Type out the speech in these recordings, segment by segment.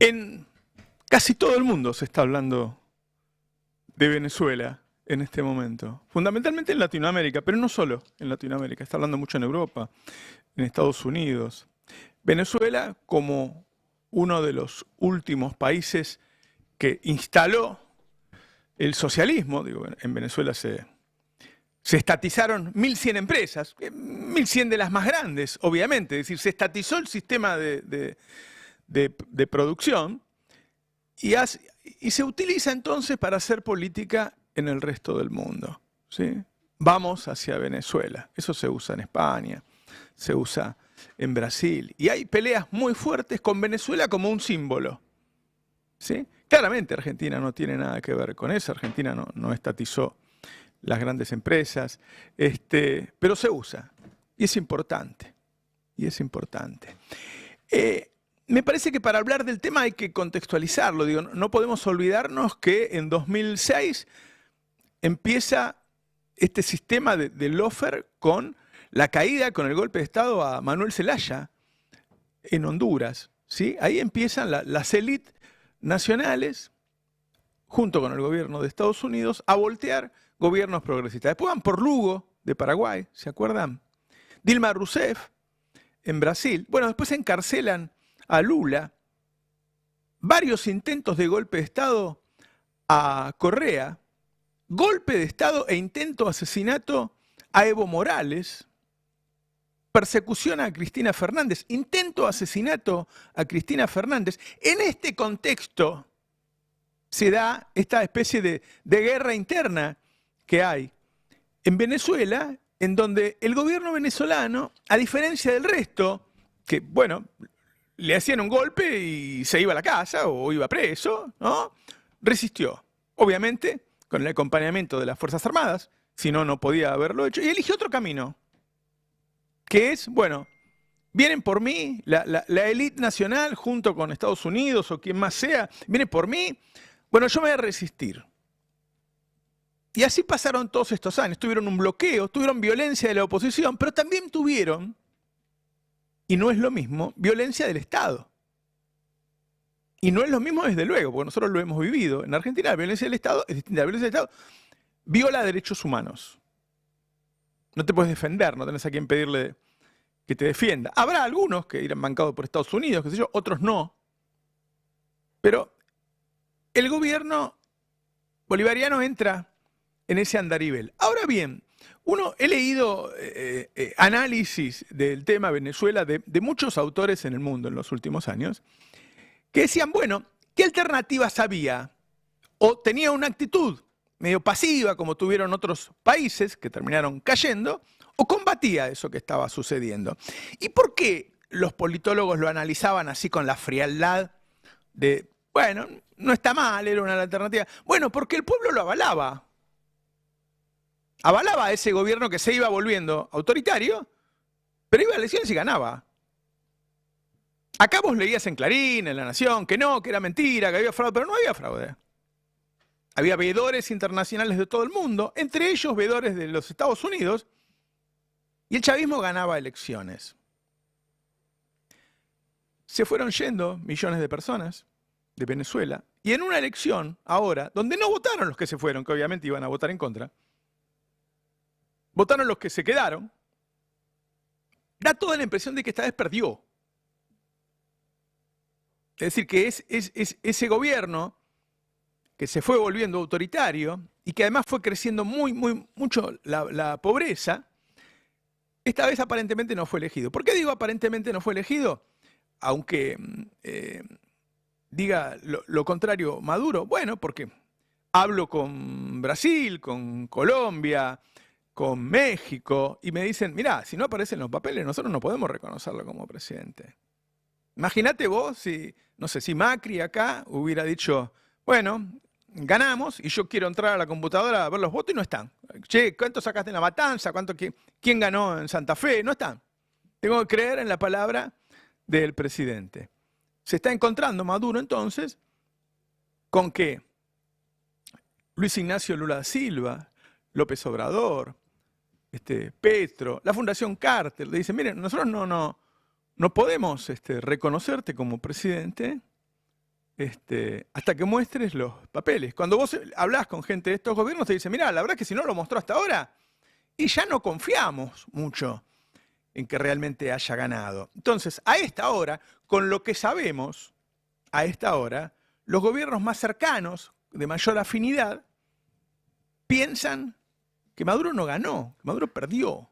En casi todo el mundo se está hablando de Venezuela en este momento, fundamentalmente en Latinoamérica, pero no solo en Latinoamérica, está hablando mucho en Europa, en Estados Unidos. Venezuela como uno de los últimos países que instaló el socialismo, digo, en Venezuela se estatizaron 1.100 empresas, 1.100 de las más grandes, obviamente, es decir, se estatizó el sistema de producción y se utiliza entonces para hacer política en el resto del mundo, ¿sí? Vamos hacia Venezuela, eso se usa en España, se usa en Brasil, y hay peleas muy fuertes con Venezuela como un símbolo, ¿sí? Claramente Argentina no tiene nada que ver con eso, Argentina no estatizó las grandes empresas, pero se usa, y es importante, me parece que para hablar del tema hay que contextualizarlo, digo, no podemos olvidarnos que en 2006 empieza este sistema de lawfare con la caída, con el golpe de Estado a Manuel Zelaya en Honduras, ¿sí? Ahí empiezan las élites nacionales, junto con el gobierno de Estados Unidos, a voltear gobiernos progresistas. Después van por Lugo, de Paraguay, ¿se acuerdan? Dilma Rousseff, en Brasil. Bueno, después encarcelan a Lula. Varios intentos de golpe de Estado a Correa. Golpe de Estado e intento de asesinato a Evo Morales. Persecución a Cristina Fernández. Intento de asesinato a Cristina Fernández. En este contexto se da esta especie de guerra interna que hay en Venezuela, en donde el gobierno venezolano, a diferencia del resto, que, bueno, le hacían un golpe y se iba a la casa o iba preso, ¿no? Resistió, obviamente, con el acompañamiento de las Fuerzas Armadas, si no, no podía haberlo hecho, y eligió otro camino, que es, bueno, vienen por mí, la élite nacional junto con Estados Unidos o quien más sea, viene por mí, bueno, yo me voy a resistir. Y así pasaron todos estos años, tuvieron un bloqueo, tuvieron violencia de la oposición, pero también tuvieron, y no es lo mismo, violencia del Estado. Y no es lo mismo desde luego, porque nosotros lo hemos vivido. En Argentina la violencia del Estado es distinta. La violencia del Estado viola derechos humanos. No te puedes defender, no tenés a quien pedirle que te defienda. Habrá algunos que irán bancados por Estados Unidos, qué sé yo, otros no. Pero el gobierno bolivariano entra en ese andarivel. Ahora bien, he leído análisis del tema Venezuela de muchos autores en el mundo en los últimos años, que decían, bueno, ¿qué alternativas había? O tenía una actitud medio pasiva, como tuvieron otros países que terminaron cayendo, o combatía eso que estaba sucediendo. ¿Y por qué los politólogos lo analizaban así con la frialdad de, bueno, no está mal, era una alternativa? Bueno, porque el pueblo lo avalaba. Avalaba a ese gobierno que se iba volviendo autoritario, pero iba a elecciones y ganaba. Acá vos leías en Clarín, en La Nación, que no, que era mentira, que había fraude, pero no había fraude. Había veedores internacionales de todo el mundo, entre ellos veedores de los Estados Unidos, y el chavismo ganaba elecciones. Se fueron yendo millones de personas de Venezuela, y en una elección ahora, donde no votaron los que se fueron, que obviamente iban a votar en contra, votaron los que se quedaron, da toda la impresión de que esta vez perdió. Es decir, que es ese gobierno que se fue volviendo autoritario y que además fue creciendo mucho la pobreza, esta vez aparentemente no fue elegido. ¿Por qué digo aparentemente no fue elegido? Aunque diga lo contrario Maduro. Bueno, porque hablo con Brasil, con Colombia, con México, y me dicen, mirá, si no aparecen los papeles, nosotros no podemos reconocerlo como presidente. Imagínate vos si, no sé, si Macri acá hubiera dicho, bueno, ganamos y yo quiero entrar a la computadora a ver los votos y no están. Che, ¿cuánto sacaste en La Matanza? ¿Quién ganó en Santa Fe? No están. Tengo que creer en la palabra del presidente. Se está encontrando Maduro entonces con que Luis Ignacio Lula da Silva, López Obrador, Petro, la Fundación Carter, le dicen, miren, nosotros no podemos reconocerte como presidente hasta que muestres los papeles. Cuando vos hablás con gente de estos gobiernos, te dicen, mirá, la verdad es que si no lo mostró hasta ahora, y ya no confiamos mucho en que realmente haya ganado. Entonces, a esta hora, con lo que sabemos, a esta hora, los gobiernos más cercanos, de mayor afinidad, piensan que Maduro no ganó, que Maduro perdió.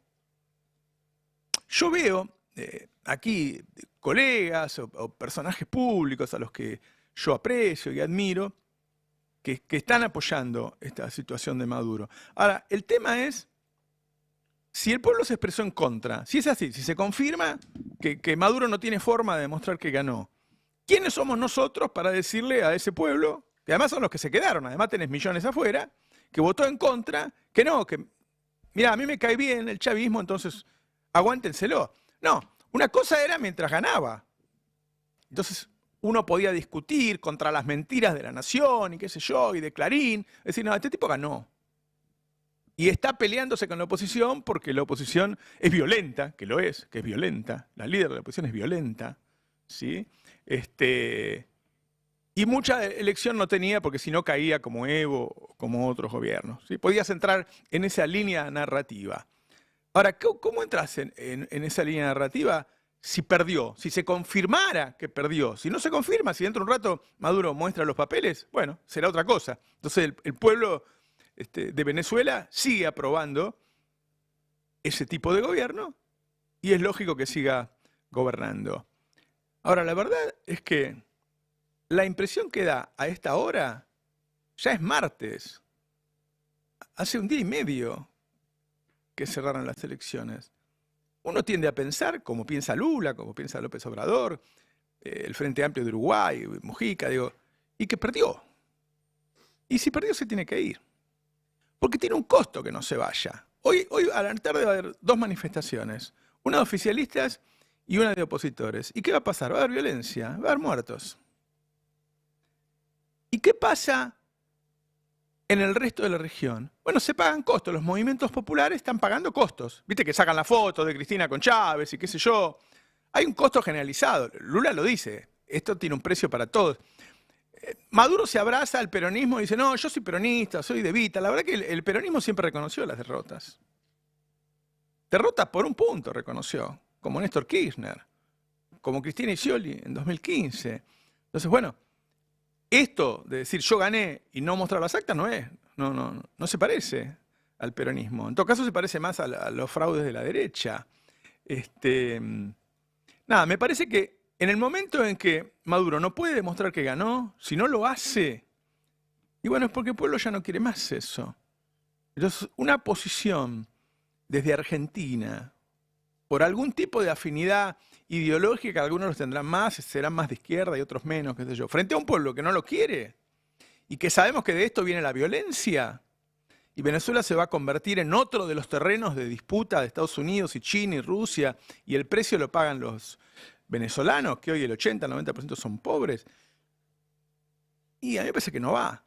Yo veo aquí colegas o personajes públicos a los que yo aprecio y admiro, que están apoyando esta situación de Maduro. Ahora, el tema es si el pueblo se expresó en contra, si es así, si se confirma que Maduro no tiene forma de demostrar que ganó, ¿quiénes somos nosotros para decirle a ese pueblo, que además son los que se quedaron, además tenés millones afuera, que votó en contra, que no, que mirá, a mí me cae bien el chavismo, entonces aguántenselo? No, una cosa era mientras ganaba. Entonces uno podía discutir contra las mentiras de La Nación y qué sé yo, y de Clarín, decir, no, este tipo ganó. Y está peleándose con la oposición porque la oposición es violenta, que lo es, que es violenta. La líder de la oposición es violenta, ¿sí? Y mucha elección no tenía porque si no caía como Evo, como otros gobiernos, ¿sí? Podías entrar en esa línea narrativa. Ahora, ¿cómo entras en esa línea narrativa si perdió? Si se confirmara que perdió. Si no se confirma, si dentro de un rato Maduro muestra los papeles, bueno, será otra cosa. Entonces el pueblo de Venezuela sigue aprobando ese tipo de gobierno y es lógico que siga gobernando. Ahora, la verdad es que la impresión que da a esta hora ya es martes. Hace un día y medio que cerraron las elecciones. Uno tiende a pensar, como piensa Lula, como piensa López Obrador, el Frente Amplio de Uruguay, Mujica, digo, y que perdió. Y si perdió se tiene que ir. Porque tiene un costo que no se vaya. Hoy a la tarde va a haber dos manifestaciones, una de oficialistas y una de opositores. ¿Y qué va a pasar? Va a haber violencia, va a haber muertos. ¿Y qué pasa en el resto de la región? Bueno, se pagan costos, los movimientos populares están pagando costos. Viste que sacan la foto de Cristina con Chávez y qué sé yo. Hay un costo generalizado, Lula lo dice, esto tiene un precio para todos. Maduro se abraza al peronismo y dice, no, yo soy peronista, soy de Vita. La verdad que el peronismo siempre reconoció las derrotas. Derrotas por un punto reconoció, como Néstor Kirchner, como Cristina Scioli en 2015. Entonces, bueno, esto de decir yo gané y no mostrar las actas no se parece al peronismo. En todo caso se parece más a los fraudes de la derecha. Nada, me parece que en el momento en que Maduro no puede demostrar que ganó, si no lo hace, y bueno, es porque el pueblo ya no quiere más eso. Entonces, una posición desde Argentina, por algún tipo de afinidad ideológica, algunos los tendrán más, serán más de izquierda y otros menos, qué sé yo, frente a un pueblo que no lo quiere, y que sabemos que de esto viene la violencia, y Venezuela se va a convertir en otro de los terrenos de disputa de Estados Unidos y China y Rusia, y el precio lo pagan los venezolanos, que hoy el 80, el 90% son pobres. Y a mí me parece que no va.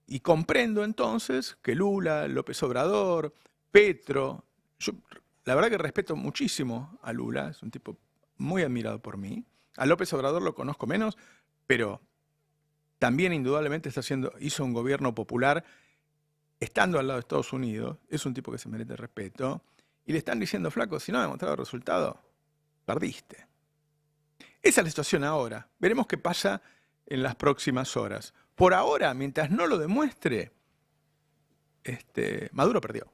Y comprendo entonces que Lula, López Obrador, Petro, yo la verdad que respeto muchísimo a Lula, es un tipo muy admirado por mí. A López Obrador lo conozco menos, pero también indudablemente hizo un gobierno popular estando al lado de Estados Unidos, es un tipo que se merece respeto, y le están diciendo, flaco, si no ha demostrado resultado, perdiste. Esa es la situación ahora. Veremos qué pasa en las próximas horas. Por ahora, mientras no lo demuestre, Maduro perdió.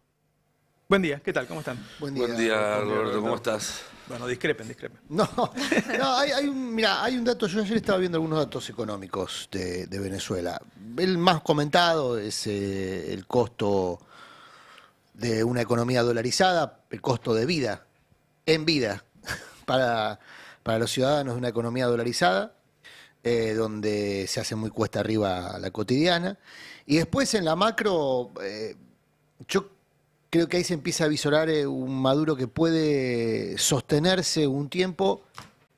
Buen día, ¿qué tal? ¿Cómo están? Buen día, Roberto, ¿cómo estás? Bueno, discrepen. No, hay un dato, yo ayer estaba viendo algunos datos económicos de Venezuela. El más comentado es el costo de una economía dolarizada, el costo de vida, en vida, para los ciudadanos de una economía dolarizada, donde se hace muy cuesta arriba la cotidiana. Y después en la macro, yo creo que ahí se empieza a visorar un Maduro que puede sostenerse un tiempo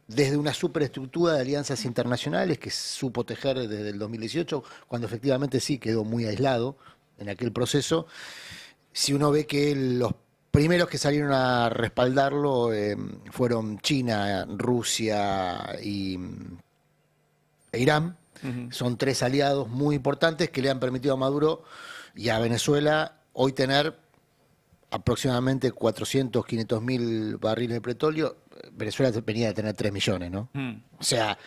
desde una superestructura de alianzas internacionales que supo tejer desde el 2018, cuando efectivamente sí quedó muy aislado en aquel proceso. Si uno ve que los primeros que salieron a respaldarlo fueron China, Rusia e Irán, Son 3 aliados muy importantes que le han permitido a Maduro y a Venezuela hoy tener aproximadamente 400, 500 mil barriles de petróleo. Venezuela venía de tener 3 millones, ¿no? O sea,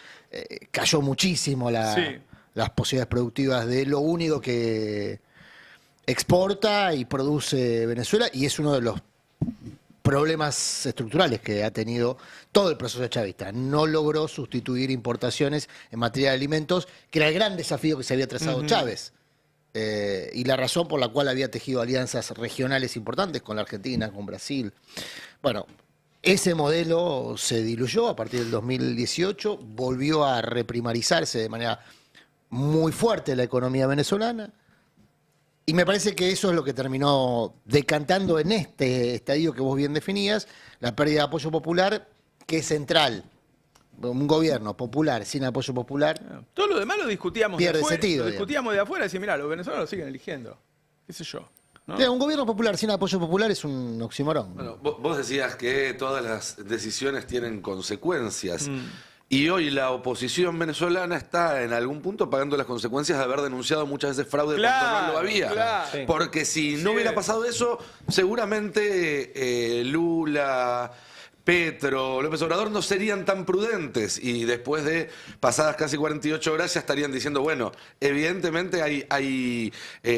cayó muchísimo las posibilidades productivas de lo único que exporta y produce Venezuela, y es uno de los problemas estructurales que ha tenido todo el proceso chavista. No logró sustituir importaciones en materia de alimentos, que era el gran desafío que se había trazado Chávez. Y la razón por la cual había tejido alianzas regionales importantes con la Argentina, con Brasil. Bueno, ese modelo se diluyó a partir del 2018, volvió a reprimarizarse de manera muy fuerte la economía venezolana, y me parece que eso es lo que terminó decantando en este estadio que vos bien definías, la pérdida de apoyo popular, que es central. Un gobierno popular sin apoyo popular. Todo lo demás lo discutíamos pierde de afuera. sentido, Lo discutíamos de afuera y decíamos, mirá, los venezolanos lo siguen eligiendo. ¿Qué sé yo? ¿No? Un gobierno popular sin apoyo popular es un oxímoron. Bueno, vos decías que todas las decisiones tienen consecuencias. Y hoy la oposición venezolana está en algún punto pagando las consecuencias de haber denunciado muchas veces fraude cuando no lo había. Claro. Sí. Porque si no hubiera pasado eso, seguramente Lula, Petro, López Obrador no serían tan prudentes, y después de pasadas casi 48 horas ya estarían diciendo, bueno, evidentemente hay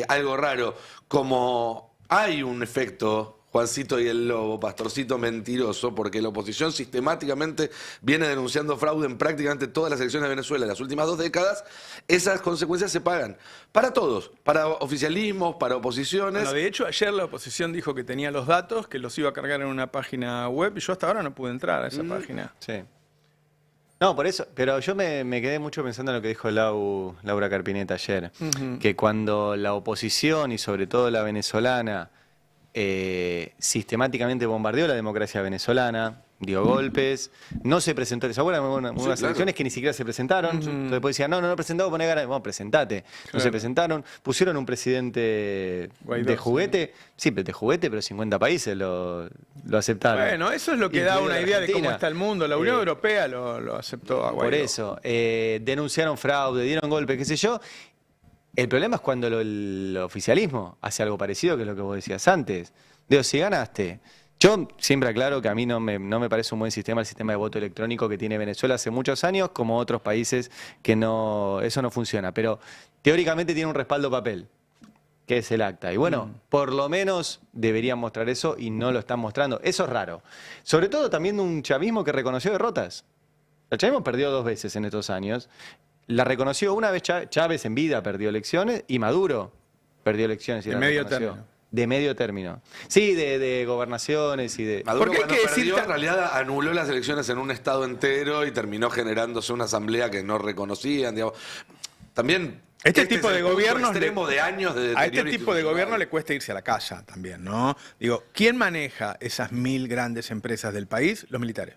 algo raro, como hay un efecto Juancito y el Lobo, Pastorcito mentiroso, porque la oposición sistemáticamente viene denunciando fraude en prácticamente todas las elecciones de Venezuela en las últimas 2 décadas. Esas consecuencias se pagan para todos, para oficialismos, para oposiciones. Bueno, de hecho, ayer la oposición dijo que tenía los datos, que los iba a cargar en una página web, y yo hasta ahora no pude entrar a esa página. Sí. No, por eso, pero yo me quedé mucho pensando en lo que dijo Laura Carpineta ayer, que cuando la oposición y sobre todo la venezolana sistemáticamente bombardeó la democracia venezolana, dio golpes, no se presentó, ¿se acuerdan? Unas elecciones que ni siquiera se presentaron, entonces después decían, no presentamos, poné ganas, bueno, presentate, no se presentaron, pusieron un presidente Guaidó, de juguete, sí, de juguete, pero 50 países lo aceptaron. Bueno, eso es lo que da Incluido una la idea de cómo Argentina. está el mundo. La Unión Europea lo aceptó a Guaidó. Por eso, denunciaron fraude, dieron golpes, qué sé yo. El problema es cuando el oficialismo hace algo parecido, que es lo que vos decías antes. Digo, si ganaste. Yo siempre aclaro que a mí no me parece un buen sistema el sistema de voto electrónico que tiene Venezuela hace muchos años, como otros países que eso no funciona. Pero teóricamente tiene un respaldo papel, que es el acta. Y bueno, por lo menos deberían mostrar eso y no lo están mostrando. Eso es raro. Sobre todo también de un chavismo que reconoció derrotas. El chavismo perdió 2 veces en estos años. La reconoció una vez Chávez en vida, perdió elecciones, y Maduro perdió elecciones y De la medio reconoció. término. De medio término. Sí, de gobernaciones y de... Maduro, Porque hay cuando que decir perdió, en realidad anuló las elecciones en un estado entero y terminó generándose una asamblea que no reconocían, digamos. También Este tipo es de el punto gobiernos extremo de años de a este deterioro tipo de gobierno institucional. le cuesta irse a la casa también, ¿no? Digo, ¿quién maneja esas 1000 grandes empresas del país? Los militares.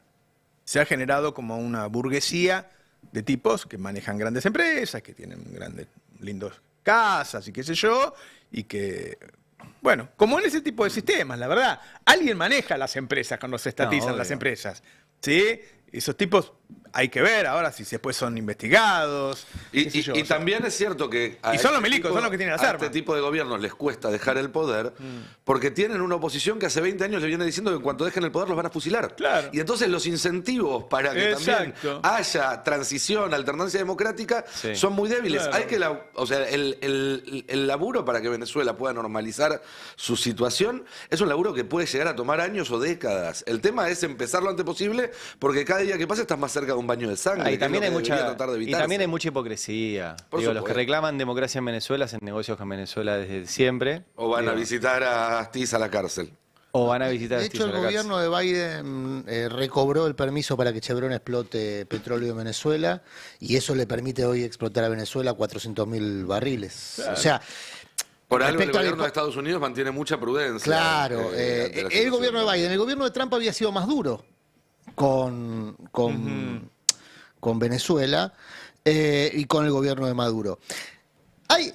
Se ha generado como una burguesía de tipos que manejan grandes empresas, que tienen grandes, lindos casas y qué sé yo, y que, bueno, como en ese tipo de sistemas, la verdad, alguien maneja las empresas cuando se estatizan las obvio. empresas, ¿sí? Esos tipos hay que ver ahora si después son investigados. qué sé yo, Y o sea, también es cierto que Y son los milicos, son los que tienen las a armas. este tipo de gobiernos les cuesta dejar el poder porque tienen una oposición que hace 20 años le viene diciendo que en cuanto dejen el poder los van a fusilar. Claro. Y entonces los incentivos para que Exacto. también haya transición, alternancia democrática, Sí. son muy débiles. Claro. Hay que o sea, el laburo para que Venezuela pueda normalizar su situación es un laburo que puede llegar a tomar años o décadas. El tema es empezar lo antes posible porque cada día que pasa estás más cerca de un baño de sangre. Y también, que es hay lo que debería mucha, tratar de y evitarse. también hay mucha hipocresía. Por Digo, los que supuesto. reclaman democracia en Venezuela hacen negocios con Venezuela desde siempre. O van a Digo, visitar a Astiz a la cárcel. o van a visitar De a hecho, el Steve Ragazzi. gobierno de Biden recobró el permiso para que Chevron explote petróleo en Venezuela, y eso le permite hoy explotar a Venezuela 400.000 barriles. Claro. O sea, Por algo el respecto al gobierno de Estados Unidos mantiene mucha prudencia. claro, ante la el situación. gobierno de Biden, el gobierno de Trump había sido más duro con Venezuela y con el gobierno de Maduro. Hay,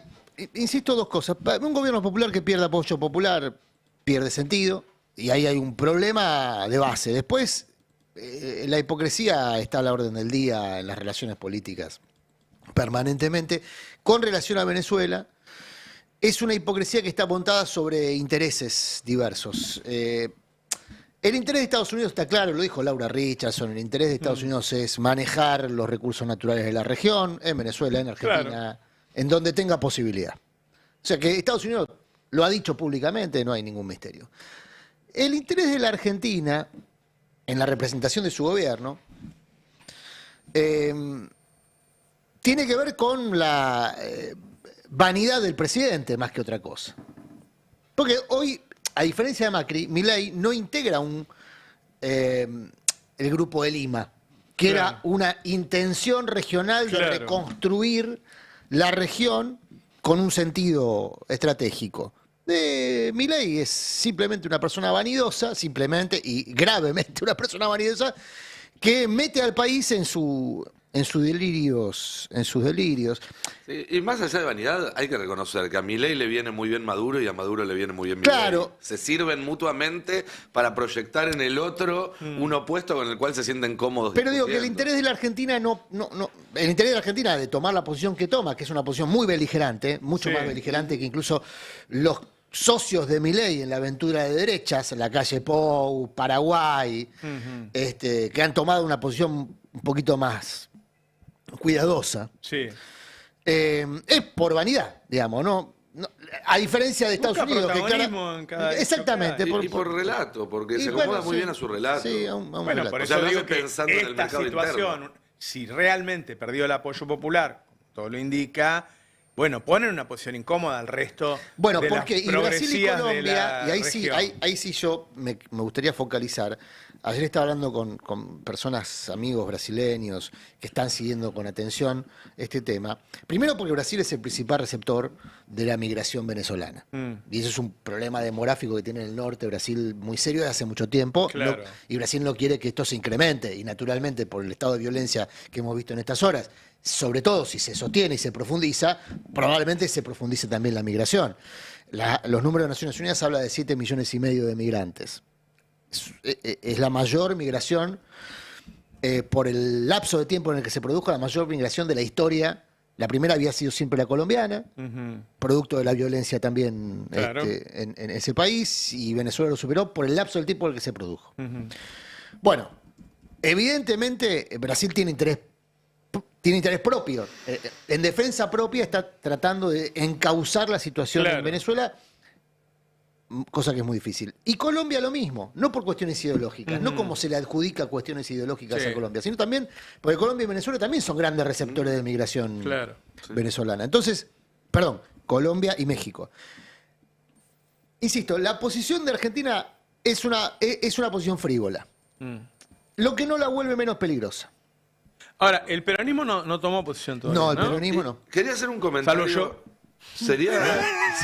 insisto, 2 cosas. Un gobierno popular que pierde apoyo popular pierde sentido, y ahí hay un problema de base. Después, la hipocresía está a la orden del día en las relaciones políticas. permanentemente, con relación a Venezuela. Es una hipocresía que está montada sobre intereses diversos. El interés de Estados Unidos está claro, lo dijo Laura Richardson, el interés de Estados Unidos es manejar los recursos naturales de la región, en Venezuela, en Argentina, en donde tenga posibilidad. O sea que Estados Unidos lo ha dicho públicamente, no hay ningún misterio. El interés de la Argentina, en la representación de su gobierno, tiene que ver con la vanidad del presidente más que otra cosa. Porque hoy, a diferencia de Macri, Milei no integra el Grupo de Lima, que era una intención regional de reconstruir la región con un sentido estratégico. Milei es simplemente una persona vanidosa, simplemente y gravemente una persona vanidosa, que mete al país en sus delirios. Sí, y más allá de vanidad, hay que reconocer que a Milei le viene muy bien Maduro y a Maduro le viene muy bien Milei. Claro. Se sirven mutuamente para proyectar en el otro un opuesto con el cual se sienten cómodos. Pero digo que el discutiendo. interés de la Argentina el interés de la Argentina de tomar la posición que toma, que es una posición muy beligerante, mucho más beligerante que incluso los socios de Milei en la aventura de derechas, en la calle Pou, Paraguay, que han tomado una posición un poquito más cuidadosa. Sí. Es por vanidad, digamos, ¿no? A diferencia de Estados Busca Unidos, que protagonismo en cada exactamente. hecho Y por relato, porque y se bueno, acomoda muy sí. bien a su relato. Sí, a un Bueno, relato. por O eso sea, lo digo hace que pensando en el esta mercado situación, interno. si realmente perdió el apoyo popular, como todo lo indica, bueno, ponen una posición incómoda al resto Bueno, de porque las y Brasil y progresías de Colombia, la y ahí sí región. yo me gustaría focalizar. Ayer estaba hablando con personas, amigos brasileños, que están siguiendo con atención este tema. Primero porque Brasil es el principal receptor de la migración venezolana. Y eso es un problema demográfico que tiene el norte de Brasil muy serio desde hace mucho tiempo. Claro. Y Brasil no quiere que esto se incremente. Y naturalmente, por el estado de violencia que hemos visto en estas horas, sobre todo si se sostiene y se profundiza, probablemente se profundice también la migración. Los números de Naciones Unidas hablan de 7,5 millones de migrantes. Es la mayor migración, por el lapso de tiempo en el que se produjo, la mayor migración de la historia. La primera había sido siempre la colombiana, producto de la violencia también Claro. en ese país, y Venezuela lo superó por el lapso del tiempo en el que se produjo. Bueno, evidentemente Brasil tiene interés propio. En defensa propia está tratando de encauzar la situación Claro. en Venezuela, cosa que es muy difícil. Y Colombia lo mismo, no por cuestiones ideológicas, no como se le adjudica cuestiones ideológicas Sí. a Colombia, sino también porque Colombia y Venezuela también son grandes receptores de migración Claro. venezolana. Entonces, Colombia y México. Insisto, la posición de Argentina es una posición frívola, lo que no la vuelve menos peligrosa. Ahora, el peronismo no tomó posición todavía. No, el peronismo no. Quería hacer un comentario. Salvo yo.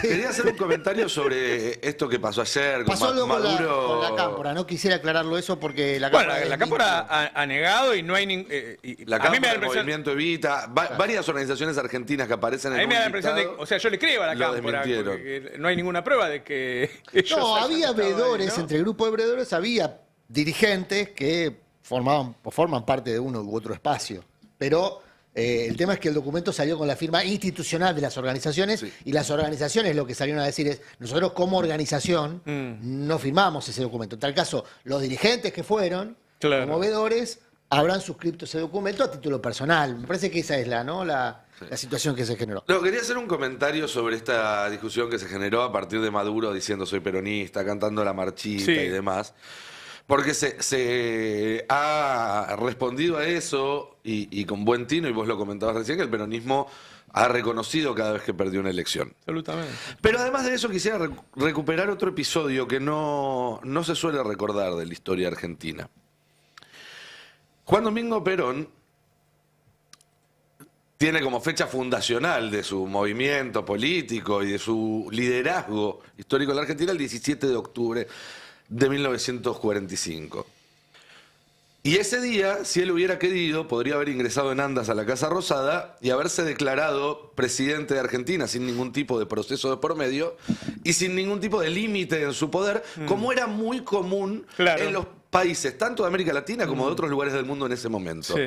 Quería hacer un comentario sobre esto que pasó ayer con Pasó algo con Maduro. la Cámpora, no quisiera aclararlo eso porque la Bueno, Cámpora... la Cámpora ha negado y no hay ningún... La a mí me Cámpora, da la el impresión... Movimiento Evita, varias organizaciones argentinas que aparecen A en mí un me da la impresión de... listado, O sea, yo le creo a la lo Cámpora, desmintieron. porque no hay ninguna prueba de que ellos No, hayan había estado ahí, veedores, ¿no? entre el grupo de veedores había dirigentes que forman parte de uno u otro espacio. Pero el tema es que el documento salió con la firma institucional de las organizaciones, Sí. y las organizaciones lo que salieron a decir es, nosotros como organización no firmamos ese documento. En tal caso, los dirigentes que fueron, Claro. como veedores, habrán suscrito ese documento a título personal. Me parece que esa es la situación que se generó. No, quería hacer un comentario sobre esta discusión que se generó a partir de Maduro diciendo soy peronista, cantando la marchita Sí. y demás. Porque se ha respondido a eso y con buen tino, y vos lo comentabas recién, que el peronismo ha reconocido cada vez que perdió una elección. Absolutamente. Pero además de eso quisiera recuperar otro episodio que no se suele recordar de la historia argentina. Juan Domingo Perón tiene como fecha fundacional de su movimiento político y de su liderazgo histórico en la Argentina el 17 de octubre de 1945. Y ese día, si él hubiera querido, podría haber ingresado en andas a la Casa Rosada y haberse declarado presidente de Argentina sin ningún tipo de proceso de por medio y sin ningún tipo de límite en su poder, como era muy común Claro. en los países, tanto de América Latina como de otros lugares del mundo en ese momento. Sí.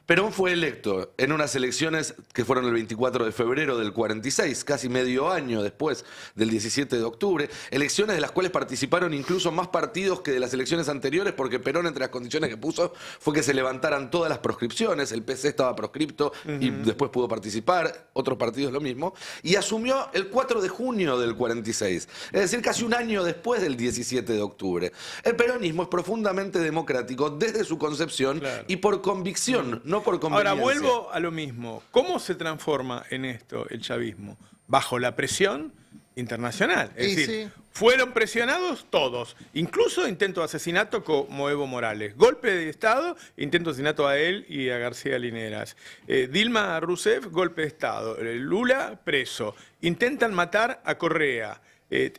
Perón fue electo en unas elecciones que fueron el 24 de febrero del 46, casi medio año después del 17 de octubre, elecciones de las cuales participaron incluso más partidos que de las elecciones anteriores, porque Perón, entre las condiciones que puso, fue que se levantaran todas las proscripciones, el PC estaba proscripto y después pudo participar, otros partidos lo mismo, y asumió el 4 de junio del 46, es decir, casi un año después del 17 de octubre. El peronismo es profundamente democrático desde su concepción y por convicción, no por conveniencia. Ahora vuelvo a lo mismo. ¿Cómo se transforma en esto el chavismo? Bajo la presión internacional. Es decir, fueron presionados todos. Incluso intento de asesinato como Evo Morales. Golpe de Estado, intento de asesinato a él y a García Lineras. Dilma Rousseff, golpe de Estado. Lula, preso. Intentan matar a Correa.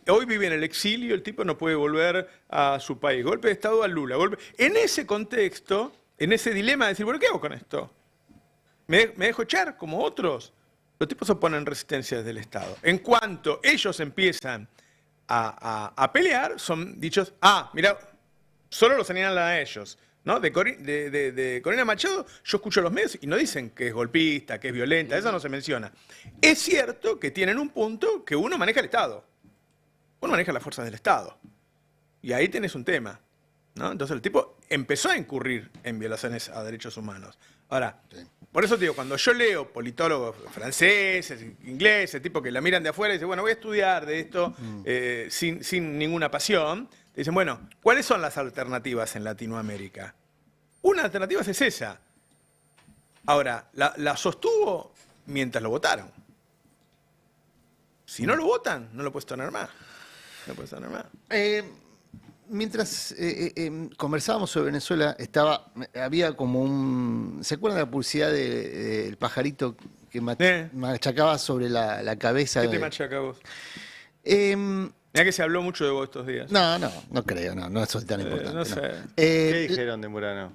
Hoy vive en el exilio, el tipo no puede volver a su país. Golpe de Estado a Lula. En ese contexto, en ese dilema de decir, bueno, ¿qué hago con esto? ¿Me dejo echar como otros? Los tipos oponen resistencias del Estado. En cuanto ellos empiezan a pelear, son dichos, mira, solo los señalan a ellos. ¿No? De Corina Machado, yo escucho los medios y no dicen que es golpista, que es violenta, eso no se menciona. Es cierto que tienen un punto que uno maneja el Estado. Uno maneja las fuerzas del Estado. Y ahí tenés un tema, ¿no? Entonces el tipo empezó a incurrir en violaciones a derechos humanos. Ahora, por eso te digo, cuando yo leo politólogos franceses, ingleses, tipo que la miran de afuera y dicen, bueno, voy a estudiar de esto sin ninguna pasión, te dicen, bueno, ¿cuáles son las alternativas en Latinoamérica? Una alternativa es esa. Ahora, la sostuvo mientras lo votaron. Si no lo votan, no lo puedes tener más. No puedes tener más. Mientras conversábamos sobre Venezuela, había como un... ¿Se acuerdan de la publicidad del pajarito que machacaba sobre la cabeza? ¿Qué te machaca vos? Mirá que se habló mucho de vos estos días. No creo, no es tan importante. No sé. ¿Qué dijeron de Murano?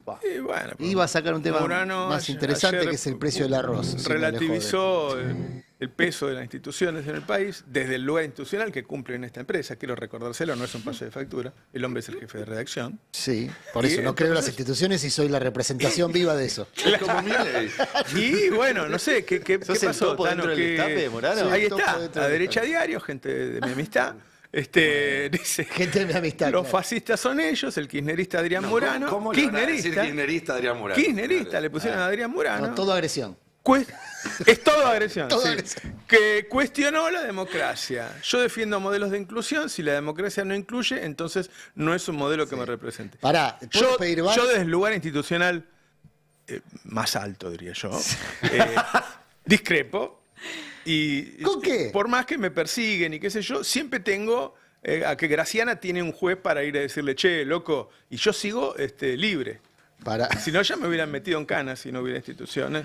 Bueno, iba a sacar un tema Murano más interesante, que es el precio del arroz. Relativizó el peso de las instituciones en el país desde el lugar institucional que cumple en esta empresa. Quiero recordárselo, no es un pase de factura. El hombre es el jefe de redacción. Sí, por eso no creo en las instituciones y soy la representación viva de eso. Es como Milei. Y bueno, no sé, ¿qué pasó, topo dentro del destape de Murano? Ahí topo está, dentro a del derecha destape. diario, gente de mi amistad. Dice, Gente de mi amistad. los claro. fascistas son ellos, el kirchnerista Adrián Murano. ¿Cómo le van a decir kirchnerista Adrián Murano? Kirchnerista, le pusieron a Adrián Murano. No, todo agresión. Es todo agresión. Todo sí. agresión. Que cuestionó la democracia. Yo defiendo modelos de inclusión. Si la democracia no incluye, entonces no es un modelo que me represente. Pará, ¿puedo pedir más? Yo desde el lugar institucional más alto, diría yo, discrepo. Y ¿Con qué? Por más que me persiguen y qué sé yo, siempre tengo a que Graciana tiene un juez para ir a decirle, che, loco, y yo sigo libre. Si no, ya me hubieran metido en canas si no hubiera instituciones.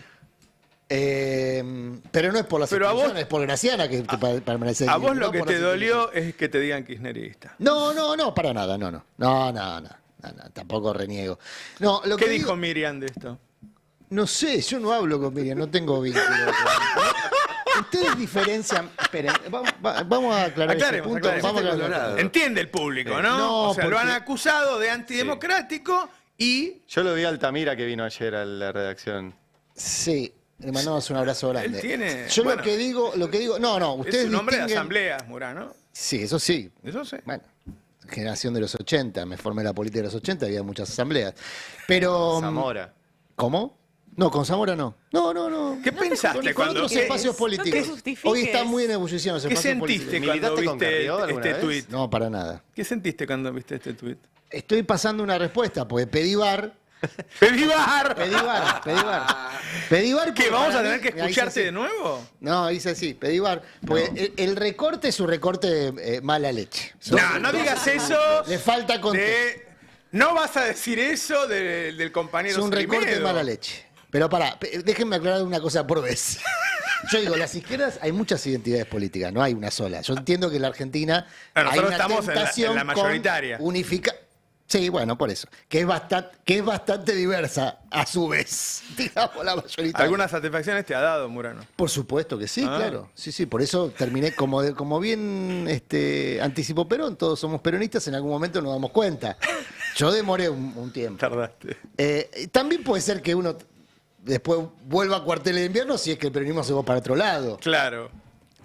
Pero no es por las Pero a vos- instituciones, es por Graciana que permanece. A vos libre, lo no que por te las dolió es que te digan kirchnerista. No, para nada, no, tampoco reniego. No, lo ¿Qué que dijo digo- Miriam de esto? No sé, yo no hablo con Miriam, no tengo vínculo. Ustedes diferencian. Esperen, vamos a aclarar ese Aclaremos, punto. aclaremos. Vamos a aclarar. Aclarado. Entiende el público, ¿no? No, O sea, lo porque- han acusado de antidemocrático y Yo lo vi a Altamira que vino ayer a la redacción. Sí, le mandamos un abrazo grande. Él tiene- Yo bueno. lo que digo, no, ustedes es un hombre de distinguen- asambleas, Murano. Sí, eso sí. Eso sí. Bueno, generación de los 80, me formé la política de los 80, había muchas asambleas. Pero. Zamora. ¿Cómo? No, con Zamora no. No. ¿Qué pensaste Con cuando otros qué, espacios políticos. No te justifiques. Hoy está muy en ebullición los qué espacios sentiste políticos. cuando ¿Militaste con viste Carrió alguna este vez? tuit? No, para nada. ¿Qué sentiste cuando viste este tuit? Estoy pasando una respuesta, porque pedí bar. ¡Pedí bar! Pedí bar. ¿Qué, porque vamos a para tener mí- que escucharte de nuevo? No, hice así, pedí bar. Porque el recorte es un recorte de mala leche. No digas eso Le falta contexto. No vas a decir eso del compañero Es un recorte de Salimedo. mala leche. Pero pará, déjenme aclarar una cosa por vez. Yo digo, las izquierdas hay muchas identidades políticas, no hay una sola. Yo entiendo que en la Argentina Bueno, hay nosotros una estamos en la tentación mayoritaria. unificar. Sí, bueno, por eso. Que es bastante diversa a su vez, digamos, la mayoritaria. ¿Algunas satisfacciones te ha dado, Murano? Por supuesto que sí, Ah. claro. Sí, por eso terminé, como bien anticipó Perón, todos somos peronistas, en algún momento nos damos cuenta. Yo demoré un tiempo. Tardaste. También puede ser que uno después vuelva a cuarteles de invierno si es que el peronismo se va para otro lado. Claro.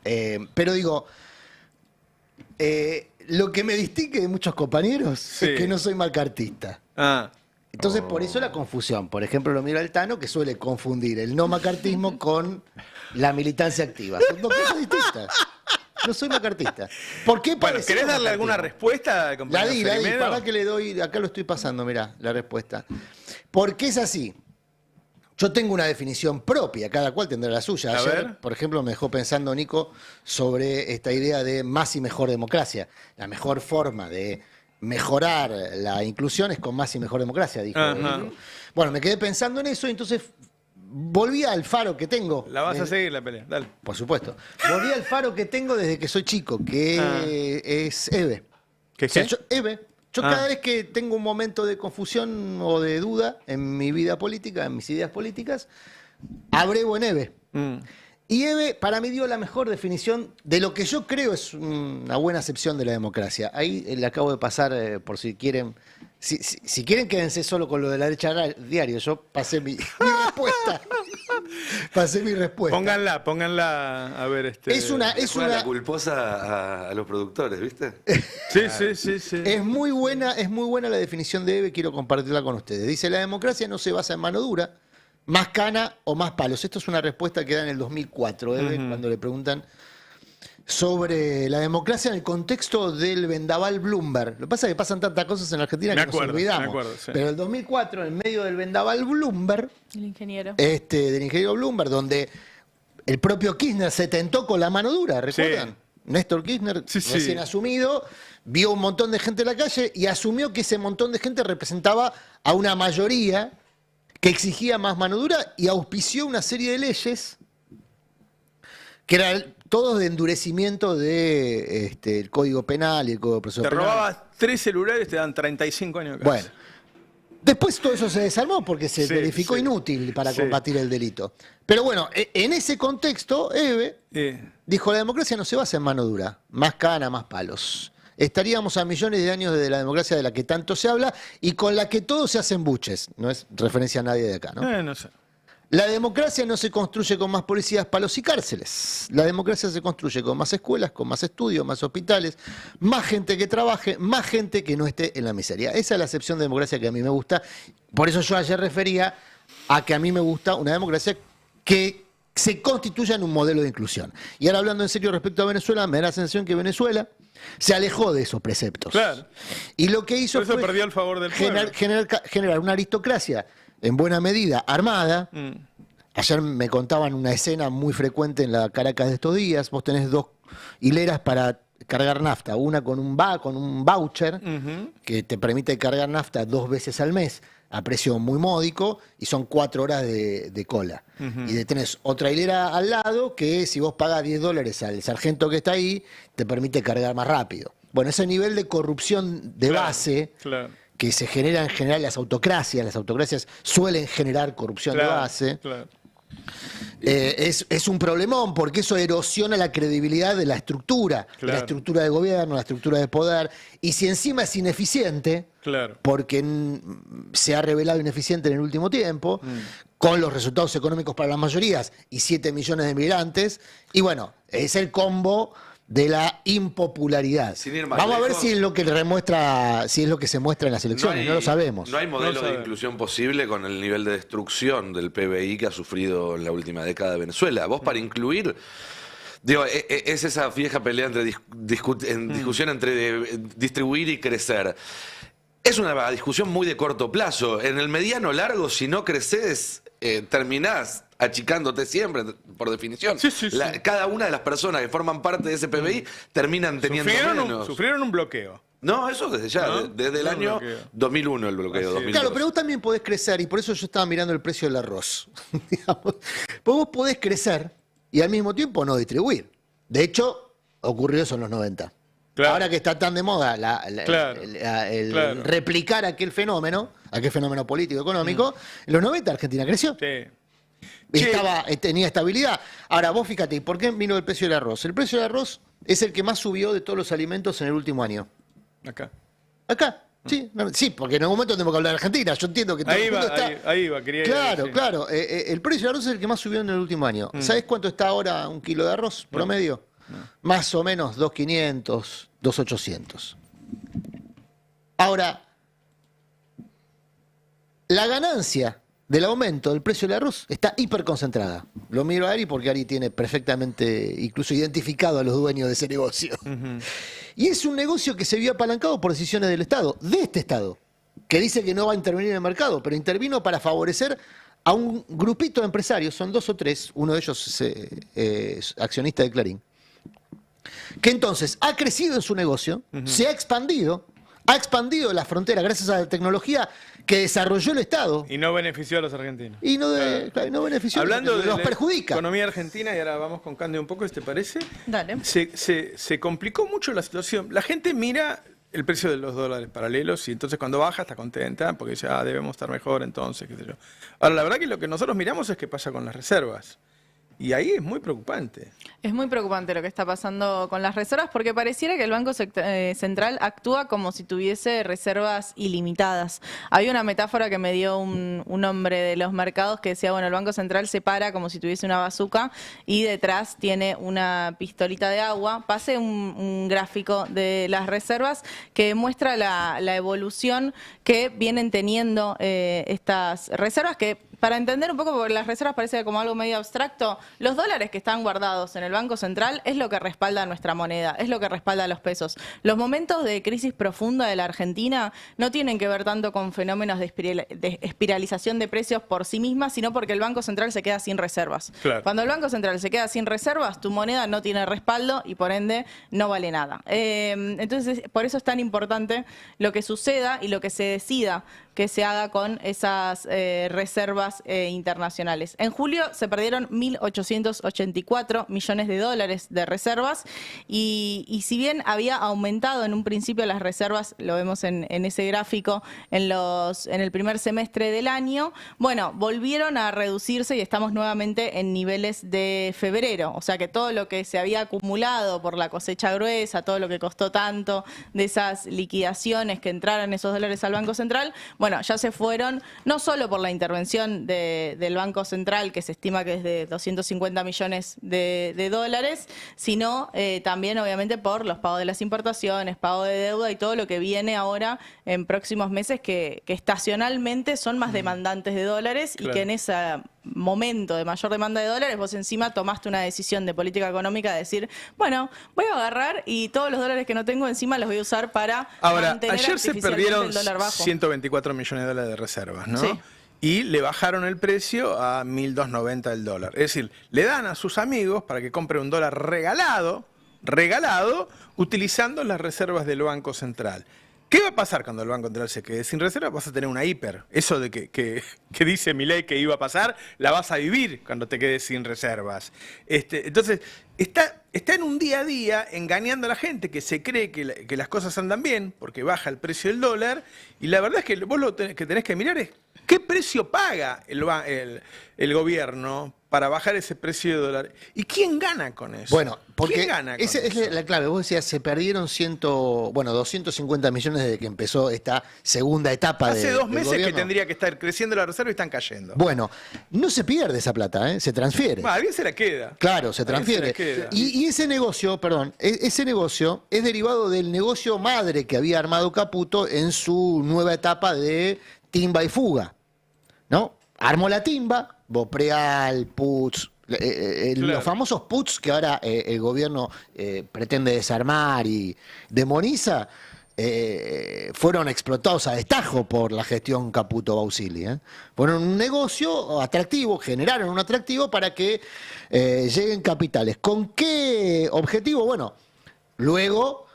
Pero digo, lo que me distingue de muchos compañeros Sí. es que no soy macartista. Ah, Entonces, por eso la confusión. Por ejemplo, lo miro al Tano, que suele confundir el no macartismo con la militancia activa. Son dos cosas distintas. No soy macartista. ¿Por qué bueno, parecemos ¿querés darle alguna macartismo? respuesta, La compañero di, Cerimero? para que le doy, acá lo estoy pasando, mirá, la respuesta. Porque es así. Yo tengo una definición propia, cada cual tendrá la suya. A Ayer, ver. por ejemplo, me dejó pensando Nico sobre esta idea de más y mejor democracia. La mejor forma de mejorar la inclusión es con más y mejor democracia, dijo Ajá. Nico. Bueno, me quedé pensando en eso y entonces volví al faro que tengo. La vas a seguir la pelea, dale. Por supuesto. Volví al faro que tengo desde que soy chico, que es EVE. ¿Qué O sea, qué? EVE. Yo Ah. cada vez que tengo un momento de confusión o de duda en mi vida política, en mis ideas políticas, abrevo en EVE. Mm. Y EVE para mí dio la mejor definición de lo que yo creo es una buena acepción de la democracia. Ahí le acabo de pasar, por si quieren. Si quieren, quédense solo con lo de la derecha diario. Yo pasé mi respuesta. Pasé mi respuesta. Pónganla, a ver, Es una, La culposa a los productores, ¿viste? Sí. Es muy buena la definición de EVE, quiero compartirla con ustedes. Dice, la democracia no se basa en mano dura, más cana o más palos. Esto es una respuesta que da en el 2004, EVE, cuando le preguntan sobre la democracia en el contexto del vendaval Bloomberg. Lo que pasa es que pasan tantas cosas en Argentina que nos olvidamos. me acuerdo, sí. Pero el 2004, en medio del vendaval Bloomberg, El ingeniero. del ingeniero Bloomberg, donde el propio Kirchner se tentó con la mano dura, ¿recuerdan? Sí. Néstor Kirchner, Sí, sí. recién asumido, vio un montón de gente en la calle y asumió que ese montón de gente representaba a una mayoría que exigía más mano dura y auspició una serie de leyes que eran todos de endurecimiento de el Código Penal y el Código de Proceso Te Penal. robabas 3 celulares, te dan 35 años de cárcel. Bueno, después todo eso se desarmó porque se Sí, verificó sí. inútil para Sí. combatir el delito. Pero bueno, en ese contexto, EVE dijo, la democracia no se basa en mano dura, más cana, más palos. Estaríamos a millones de años de la democracia de la que tanto se habla y con la que todos se hacen buches. No es referencia a nadie de acá, ¿no? No sé. La democracia no se construye con más policías, palos y cárceles. La democracia se construye con más escuelas, con más estudios, más hospitales, más gente que trabaje, más gente que no esté en la miseria. Esa es la acepción de democracia que a mí me gusta. Por eso yo ayer refería a que a mí me gusta una democracia que se constituya en un modelo de inclusión. Y ahora hablando en serio respecto a Venezuela, me da la sensación que Venezuela se alejó de esos preceptos. Claro. Y lo que hizo Por eso fue perdió el favor del pueblo. generar una aristocracia en buena medida armada. Ayer me contaban una escena muy frecuente en la Caracas de estos días. Vos tenés 2 hileras para cargar nafta. Una con un voucher que te permite cargar nafta 2 veces al mes a precio muy módico y son 4 horas de cola. Y tenés otra hilera al lado que si vos pagas $10 al sargento que está ahí, te permite cargar más rápido. Bueno, ese nivel de corrupción de base que se genera en general las autocracias suelen generar corrupción de base. Claro. Es un problemón porque eso erosiona la credibilidad de la estructura, de la estructura de gobierno, la estructura de poder. Y si encima es ineficiente, porque se ha revelado ineficiente en el último tiempo, con los resultados económicos para las mayorías y 7 millones de migrantes, y bueno, es el combo de la impopularidad. Sin ir más Vamos a ver lejos, si es lo que si es lo que se muestra en las elecciones, no lo sabemos. No hay modelo de inclusión posible con el nivel de destrucción del PBI que ha sufrido en la última década de Venezuela. Vos para incluir, digo, es esa vieja pelea entre discusión entre distribuir y crecer. Es una discusión muy de corto plazo. En el mediano largo, si no creces, terminás achicándote siempre, por definición. Cada una de las personas que forman parte de ese PBI terminan teniendo menos. Sufrieron un bloqueo. No, eso desde ya, ¿No? desde el año bloqueo. 2001 el bloqueo. 2002. Claro, pero vos también podés crecer, y por eso yo estaba mirando el precio del arroz. Digamos. Vos podés crecer y al mismo tiempo no distribuir. De hecho, ocurrió eso en los 90. Claro. Ahora que está tan de moda Claro. replicar aquel fenómeno político, económico, en los 90 Argentina creció. Sí. Tenía estabilidad. Ahora, vos fíjate, ¿por qué vino el precio del arroz? El precio del arroz es el que más subió de todos los alimentos en el último año. Acá. Acá. Sí, sí, porque en algún momento tenemos que hablar de Argentina. Yo entiendo que todo Ahí el mundo va, está... ahí va, quería Claro, decir. claro. El precio del arroz es el que más subió en el último año. ¿Sabes cuánto está ahora un kilo de arroz promedio? Más o menos 2.500, 2.800. Ahora, la ganancia del aumento del precio del arroz está hiperconcentrada. Lo miro a Ari porque Ari tiene perfectamente incluso identificado a los dueños de ese negocio. Y es un negocio que se vio apalancado por decisiones del Estado, de este Estado, que dice que no va a intervenir en el mercado, pero intervino para favorecer a un grupito de empresarios, son 2 o 3, uno de ellos es accionista de Clarín, que entonces ha crecido en su negocio, se ha expandido la frontera gracias a la tecnología que desarrolló el Estado Y no benefició a los argentinos. y no, no benefició, Hablando de nos la perjudica. economía argentina, y ahora vamos con Cande un poco, ¿te parece? Dale. Se complicó mucho la situación. La gente mira el precio de los dólares paralelos y entonces cuando baja está contenta porque dice, debemos estar mejor entonces, qué sé yo. Ahora, la verdad que lo que nosotros miramos es qué pasa con las reservas. Y ahí es muy preocupante. Es muy preocupante lo que está pasando con las reservas porque pareciera que el Banco Central actúa como si tuviese reservas ilimitadas. Había una metáfora que me dio un hombre de los mercados que decía, bueno, el Banco Central se para como si tuviese una bazuca y detrás tiene una pistolita de agua. Pasé un gráfico de las reservas que muestra la evolución que vienen teniendo estas reservas que... Para entender un poco, porque las reservas parece como algo medio abstracto, los dólares que están guardados en el Banco Central es lo que respalda nuestra moneda, es lo que respalda los pesos. Los momentos de crisis profunda de la Argentina no tienen que ver tanto con fenómenos de espiralización de precios por sí mismas, sino porque el Banco Central se queda sin reservas. Claro. Cuando el Banco Central se queda sin reservas, tu moneda no tiene respaldo y por ende no vale nada. Entonces, por eso es tan importante lo que suceda y lo que se decida que se haga con esas reservas internacionales. En julio se perdieron 1.884 millones de dólares de reservas y si bien había aumentado en un principio las reservas, lo vemos en ese gráfico, en el primer semestre del año, bueno, volvieron a reducirse y estamos nuevamente en niveles de febrero. O sea que todo lo que se había acumulado por la cosecha gruesa, todo lo que costó tanto de esas liquidaciones que entraran esos dólares al Banco Central, bueno, ya se fueron, no solo por la intervención del Banco Central, que se estima que es de 250 millones de dólares, sino también, obviamente, por los pagos de las importaciones, pago de deuda y todo lo que viene ahora en próximos meses, que estacionalmente son más demandantes de dólares y Claro. que en ese momento de mayor demanda de dólares vos encima tomaste una decisión de política económica de decir, bueno, voy a agarrar y todos los dólares que no tengo encima los voy a usar para Ahora, mantener ayer se artificialmente perdieron el dólar bajo. 124 millones de dólares de reservas, ¿no? Sí. Y le bajaron el precio a 1.290 el dólar. Es decir, le dan a sus amigos para que compren un dólar regalado, utilizando las reservas del Banco Central. ¿Qué va a pasar cuando el Banco Central se quede sin reservas? Vas a tener una hiper. Eso de que dice Milei que iba a pasar, la vas a vivir cuando te quedes sin reservas. Entonces, está en un día a día engañando a la gente que se cree que las cosas andan bien porque baja el precio del dólar. Y la verdad es que vos lo que tenés que mirar es qué precio paga el gobierno para bajar ese precio de dólar. ¿Y quién gana con eso? Bueno, porque ¿Quién gana con esa es eso? la clave. Vos decías, se perdieron 250 millones desde que empezó esta segunda etapa Hace del 2 meses que gobierno. tendría que estar creciendo la reserva y están cayendo. Bueno, no se pierde esa plata, ¿eh? Se transfiere. Bueno, alguien se la queda. Claro, se Alguien transfiere. se la queda. Y ese negocio, ese negocio es derivado del negocio madre que había armado Caputo en su nueva etapa de timba y fuga, ¿no? Armó la timba, Bopreal, Puig, Claro. los famosos puts que ahora el gobierno pretende desarmar y demoniza, fueron explotados a destajo por la gestión Caputo-Bausili. Fueron un negocio atractivo, generaron un atractivo para que lleguen capitales. ¿Con qué objetivo? Bueno, luego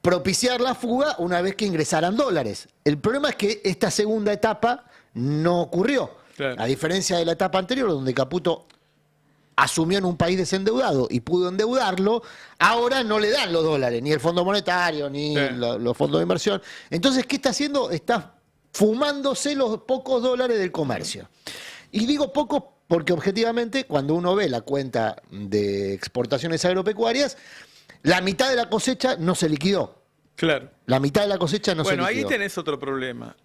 propiciar la fuga una vez que ingresaran dólares. El problema es que esta segunda etapa no ocurrió. Claro. A diferencia de la etapa anterior, donde Caputo asumió en un país desendeudado y pudo endeudarlo, ahora no le dan los dólares, ni el Fondo Monetario, ni Sí. los fondos de inversión. Entonces, ¿qué está haciendo? Está fumándose los pocos dólares del comercio. Y digo pocos porque objetivamente, cuando uno ve la cuenta de exportaciones agropecuarias, la mitad de la cosecha no se liquidó. Claro. La mitad de la cosecha no se Bueno, ahí liquidó. tenés otro problema.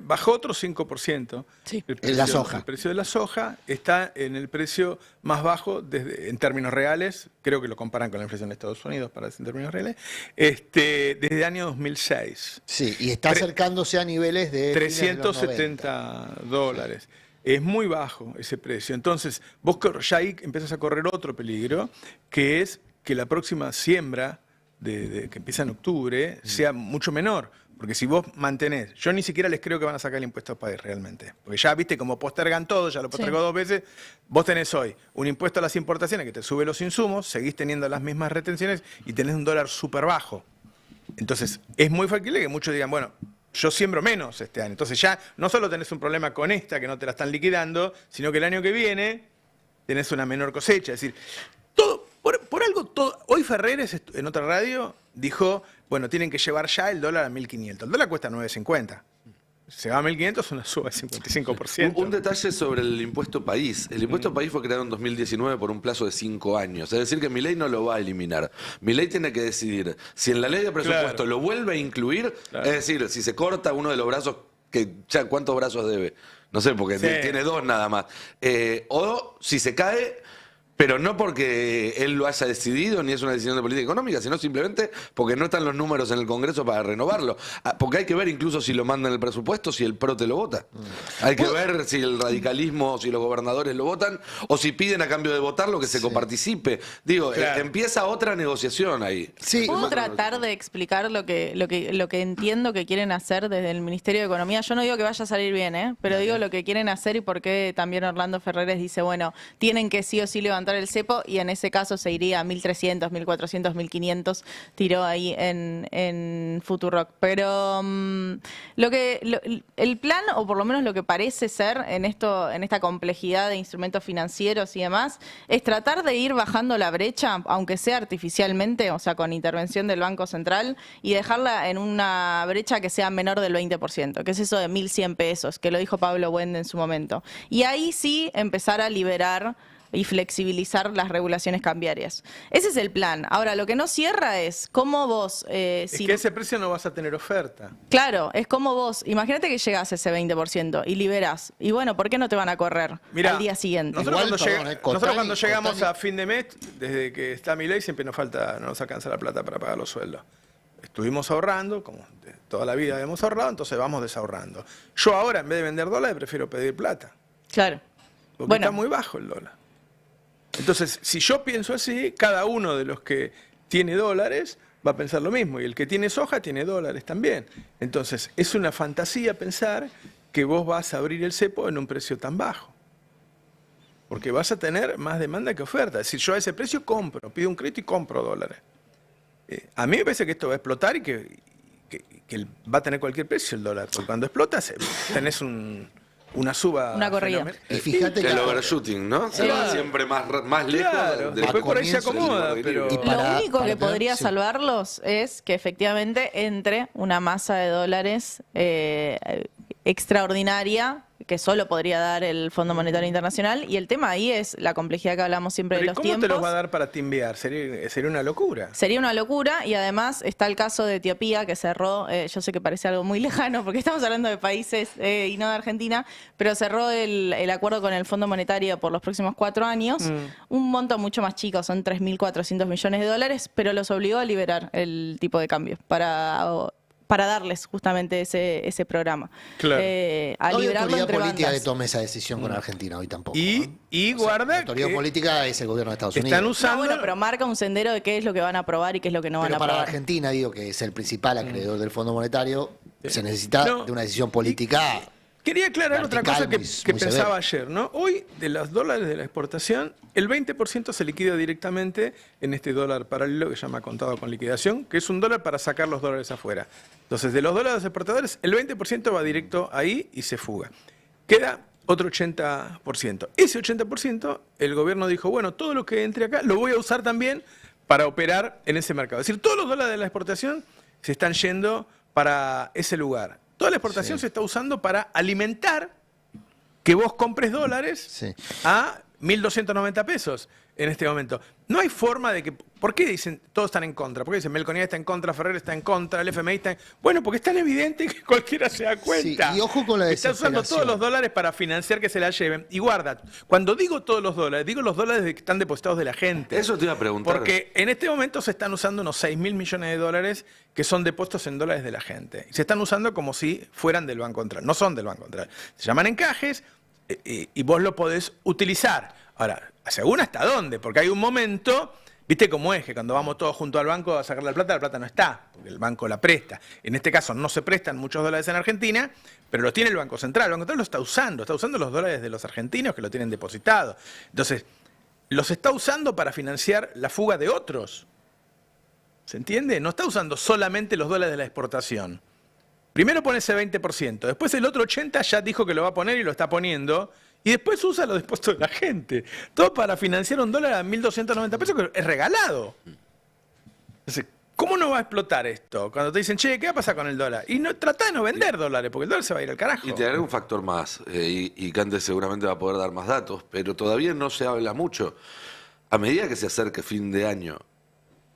Bajó otro 5%. Sí. En la soja. El precio de la soja está en el precio más bajo en términos reales. Creo que lo comparan con la inflación de Estados Unidos para decir en términos reales. Desde el año 2006. Sí, y está acercándose a niveles de fines de los 90. $370. Es muy bajo ese precio. Entonces, vos ya ahí empezás a correr otro peligro, que es que la próxima siembra que empieza en octubre sea mucho menor. Porque si vos mantenés, yo ni siquiera les creo que van a sacar el impuesto al país realmente. Porque ya viste como postergan todo, ya lo postergó 2 veces. Vos tenés hoy un impuesto a las importaciones que te sube los insumos, seguís teniendo las mismas retenciones y tenés un dólar súper bajo. Entonces, es muy factible que muchos digan, bueno, yo siembro menos este año. Entonces ya no solo tenés un problema con esta, que no te la están liquidando, sino que el año que viene tenés una menor cosecha. Es decir, todo, por algo, todo. Hoy Ferreres, en otra radio, dijo, bueno, tienen que llevar ya el dólar a 1.500. El dólar cuesta 9.50. Se va a 1.500, es una suba de 55%. Un detalle sobre el impuesto país. El impuesto país fue creado en 2019 por un plazo de 5 años. Es decir, que Milei no lo va a eliminar. Milei tiene que decidir si en la ley de presupuesto Claro. lo vuelve a incluir, Claro. es decir, si se corta uno de los brazos, que ya ¿cuántos brazos debe? No sé, porque Sí. tiene 2 nada más. O si se cae, pero no porque él lo haya decidido ni es una decisión de política económica, sino simplemente porque no están los números en el Congreso para renovarlo. Porque hay que ver incluso si lo mandan el presupuesto, si el PRO te lo vota. Hay que ver si el radicalismo, si los gobernadores lo votan, o si piden a cambio de votarlo que se coparticipe. Digo, Claro. empieza otra negociación ahí. Sí, ¿Puedo tratar de explicar lo que entiendo que quieren hacer desde el Ministerio de Economía? Yo no digo que vaya a salir bien, pero digo lo que quieren hacer y por qué también Orlando Ferreres dice, bueno, tienen que sí o sí levantar el cepo y en ese caso se iría a 1.300, 1.400, 1.500, tiró ahí en Futurock. Pero el plan, o por lo menos lo que parece ser en esta complejidad de instrumentos financieros y demás, es tratar de ir bajando la brecha, aunque sea artificialmente, o sea, con intervención del Banco Central, y dejarla en una brecha que sea menor del 20%, que es eso de 1.100 pesos, que lo dijo Pablo Wende en su momento. Y ahí sí empezar a liberar y flexibilizar las regulaciones cambiarias. Ese es el plan. Ahora, lo que no cierra es cómo vos... Es que a ese precio no vas a tener oferta. Claro, es como vos. Imagínate que llegás a ese 20% y liberás. Y bueno, ¿por qué no te van a correr Mirá, al día siguiente? Nosotros, Igual, cuando, perdón, nosotros cuando Cotani- llegamos a fin de mes, desde que está Milei, siempre nos alcanza la plata para pagar los sueldos. Estuvimos ahorrando, como de toda la vida hemos ahorrado, entonces vamos desahorrando. Yo ahora, en vez de vender dólares, prefiero pedir plata. Claro. Porque Bueno. está muy bajo el dólar. Entonces, si yo pienso así, cada uno de los que tiene dólares va a pensar lo mismo. Y el que tiene soja tiene dólares también. Entonces, es una fantasía pensar que vos vas a abrir el cepo en un precio tan bajo. Porque vas a tener más demanda que oferta. Es decir, yo a ese precio compro, pido un crédito y compro dólares. A mí me parece que esto va a explotar y que va a tener cualquier precio el dólar. Porque cuando explota, tenés una suba. Una corrida. fenomenal. Y fíjate que El overshooting, ¿no? Se va siempre más lejos. Claro, de- después por ahí se comienzo del acomoda, equilibrio. pero... Y para- Lo único que tener- podría sí. salvarlos es que efectivamente entre una masa de dólares extraordinaria que solo podría dar el Fondo Monetario Internacional. Y el tema ahí es la complejidad que hablamos siempre Pero de ¿y los cómo tiempos. te los va a dar para timbear? Sería una locura. Sería una locura y además está el caso de Etiopía que cerró, yo sé que parece algo muy lejano porque estamos hablando de países y no de Argentina, pero cerró el acuerdo con el Fondo Monetario por los próximos 4 años, un monto mucho más chico, son 3.400 millones de dólares, pero los obligó a liberar el tipo de cambio para darles justamente ese programa. Claro. A no hay liberarlo autoridad entre política bandas. que tome esa decisión con Argentina hoy tampoco. Y ¿no? guarda La autoridad que política es el gobierno de Estados están Unidos. No, usando... bueno, pero marca un sendero de qué es lo que van a aprobar y qué es lo que no van Pero a para aprobar. Argentina, digo, que es el principal acreedor del Fondo Monetario, se necesita No, de una decisión política. Quería aclarar otra vertical, cosa que, muy que severa. pensaba ayer, ¿no? Hoy, de los dólares de la exportación, el 20% se liquida directamente en este dólar paralelo que se llama contado con liquidación, que es un dólar para sacar los dólares afuera. Entonces, de los dólares de los exportadores, el 20% va directo ahí y se fuga. Queda otro 80%. Ese 80%, el gobierno dijo, bueno, todo lo que entre acá lo voy a usar también para operar en ese mercado. Es decir, todos los dólares de la exportación se están yendo para ese lugar. Toda la exportación se está usando para alimentar que vos compres dólares Sí. a 1.290 pesos. en este momento. No hay forma de que... ¿Por qué dicen todos están en contra? ¿Por qué dicen Melconian está en contra, Ferrer está en contra, el FMI está en... Bueno, porque es tan evidente que cualquiera se da cuenta. Sí, y ojo con la Está usando desesperación. todos los dólares para financiar que se la lleven. Y guarda, cuando digo todos los dólares, digo los dólares que están depositados de la gente. Eso te iba a preguntar. Porque en este momento se están usando unos 6.000 millones de dólares que son depósitos en dólares de la gente. Y se están usando como si fueran del Banco Central. No son del Banco Central. Se llaman encajes y vos lo podés utilizar. Ahora, según hasta dónde, porque hay un momento, viste cómo es, que cuando vamos todos junto al banco a sacar la plata no está, porque el banco la presta. En este caso no se prestan muchos dólares en Argentina, pero los tiene el Banco Central. El Banco Central lo está usando los dólares de los argentinos que lo tienen depositado. Entonces, los está usando para financiar la fuga de otros. ¿Se entiende? No está usando solamente los dólares de la exportación. Primero pone ese 20%, después el otro 80% ya dijo que lo va a poner y lo está poniendo, y después usa los depósitos de la gente. Todo para financiar un dólar a 1.290 pesos, que es regalado. Entonces, ¿cómo no va a explotar esto? Cuando te dicen, che, ¿qué va a pasar con el dólar? Y no, trata de no vender dólares, porque el dólar se va a ir al carajo. Y te daré un factor más, y Cante seguramente va a poder dar más datos, pero todavía no se habla mucho. A medida que se acerque fin de año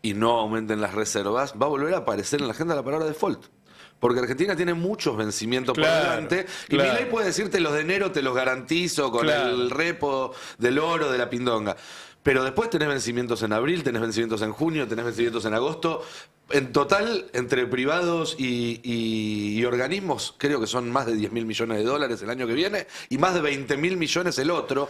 y no aumenten las reservas, va a volver a aparecer en la agenda la palabra default. Porque Argentina tiene muchos vencimientos por delante. Y Milei puede decirte los de enero te los garantizo con el repo del oro, de la pindonga. Pero después tenés vencimientos en abril, tenés vencimientos en junio, tenés vencimientos en agosto. En total, entre privados y organismos, creo que son más de 10.000 millones de dólares el año que viene y más de 20.000 millones el otro.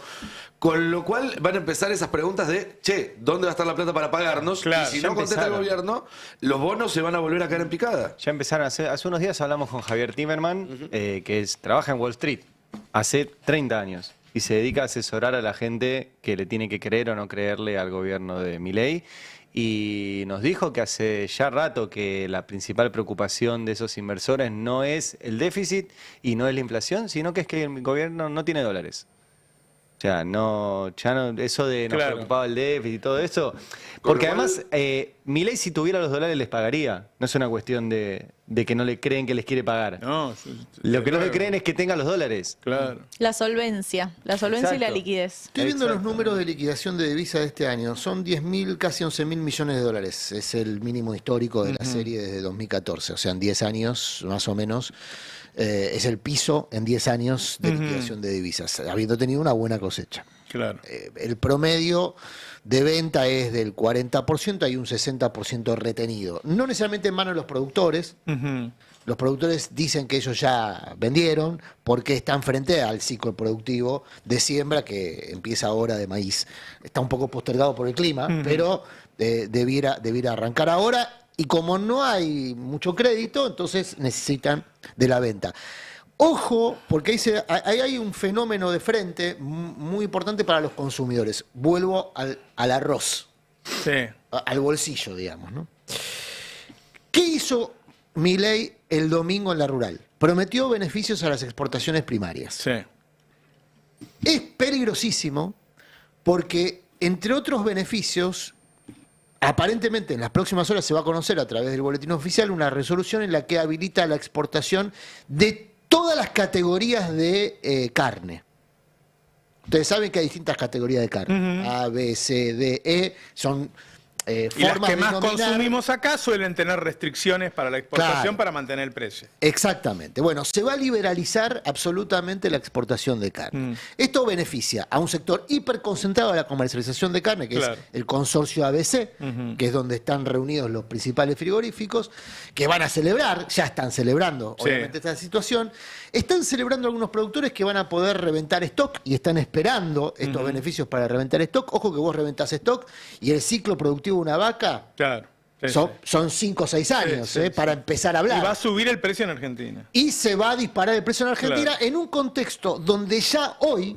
Con lo cual van a empezar esas preguntas de, che, ¿dónde va a estar la plata para pagarnos? Claro, y si no contesta el gobierno, los bonos se van a volver a caer en picada. Ya empezaron hace unos días hablamos con Javier Timerman, trabaja en Wall Street hace 30 años y se dedica a asesorar a la gente que le tiene que creer o no creerle al gobierno de Milei. Y nos dijo que hace ya rato que la principal preocupación de esos inversores no es el déficit y no es la inflación, sino que es que el gobierno no tiene dólares. O sea, eso de nos preocupaba el déficit y todo eso. Porque además, Milei si tuviera los dólares les pagaría. No es una cuestión de que no le creen que les quiere pagar. No, Lo que no le creen es que tenga los dólares. Claro. La solvencia y la Exacto. liquidez. Estoy viendo los Exacto. números de liquidación de divisa de este año. Son 10.000, casi 11.000 millones de dólares. Es el mínimo histórico de la serie desde 2014. O sea, en 10 años, más o menos, es el piso en 10 años de liquidación de divisas, habiendo tenido una buena cosecha. Claro. El promedio de venta es del 40%, hay un 60% retenido. No necesariamente en manos de los productores. Los productores dicen que ellos ya vendieron porque están frente al ciclo productivo de siembra que empieza ahora de maíz. Está un poco postergado por el clima, pero debiera arrancar ahora. Y como no hay mucho crédito, entonces necesitan de la venta. Ojo, porque ahí hay un fenómeno de frente muy importante para los consumidores. Vuelvo al arroz, Sí. al bolsillo, digamos, ¿no? ¿Qué hizo Milei el domingo en la rural? Prometió beneficios a las exportaciones primarias. Sí. Es peligrosísimo porque, entre otros beneficios, aparentemente en las próximas horas se va a conocer a través del boletín oficial una resolución en la que habilita la exportación de todas las categorías de carne. Ustedes saben que hay distintas categorías de carne. A, B, C, D, E. Son Y las formas que de más nominar. consumimos acá suelen tener restricciones para la exportación Claro. para mantener el precio. Exactamente. Bueno, se va a liberalizar absolutamente la exportación de carne. Esto beneficia a un sector hiperconcentrado de la comercialización de carne, que Claro. es el consorcio ABC, que es donde están reunidos los principales frigoríficos, que van a celebrar, ya están celebrando, Sí. obviamente, esta situación. Están celebrando algunos productores que van a poder reventar stock y están esperando estos beneficios para reventar stock. Ojo que vos reventás stock y el ciclo productivo de una vaca Claro. Sí, son 5 o 6 años Sí, sí, para empezar a sí. hablar. Y va a subir el precio en Argentina. Y se va a disparar el precio en Argentina Claro. en un contexto donde ya hoy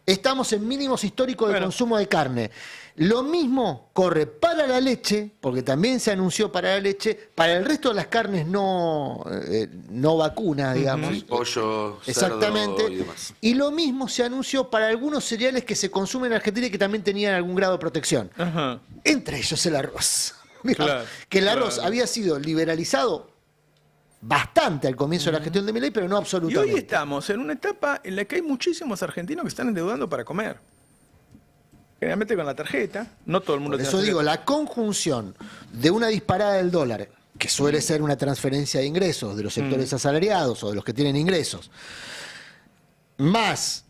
estamos en mínimos históricos de Bueno. consumo de carne. Lo mismo corre para la leche, porque también se anunció para la leche, para el resto de las carnes no vacunas, digamos. Pollo, Exactamente. cerdo y demás. Y lo mismo se anunció para algunos cereales que se consumen en Argentina y que también tenían algún grado de protección. Ajá. Entre ellos el arroz. Mirá, Claro, que el arroz claro. había sido liberalizado bastante al comienzo de la gestión de Milei, pero no Y absolutamente. hoy estamos en una etapa en la que hay muchísimos argentinos que están endeudando para comer. Generalmente con la tarjeta. No todo el mundo Por tiene eso digo, tarjeta. la conjunción de una disparada del dólar, que suele ser una transferencia de ingresos de los sectores asalariados o de los que tienen ingresos, más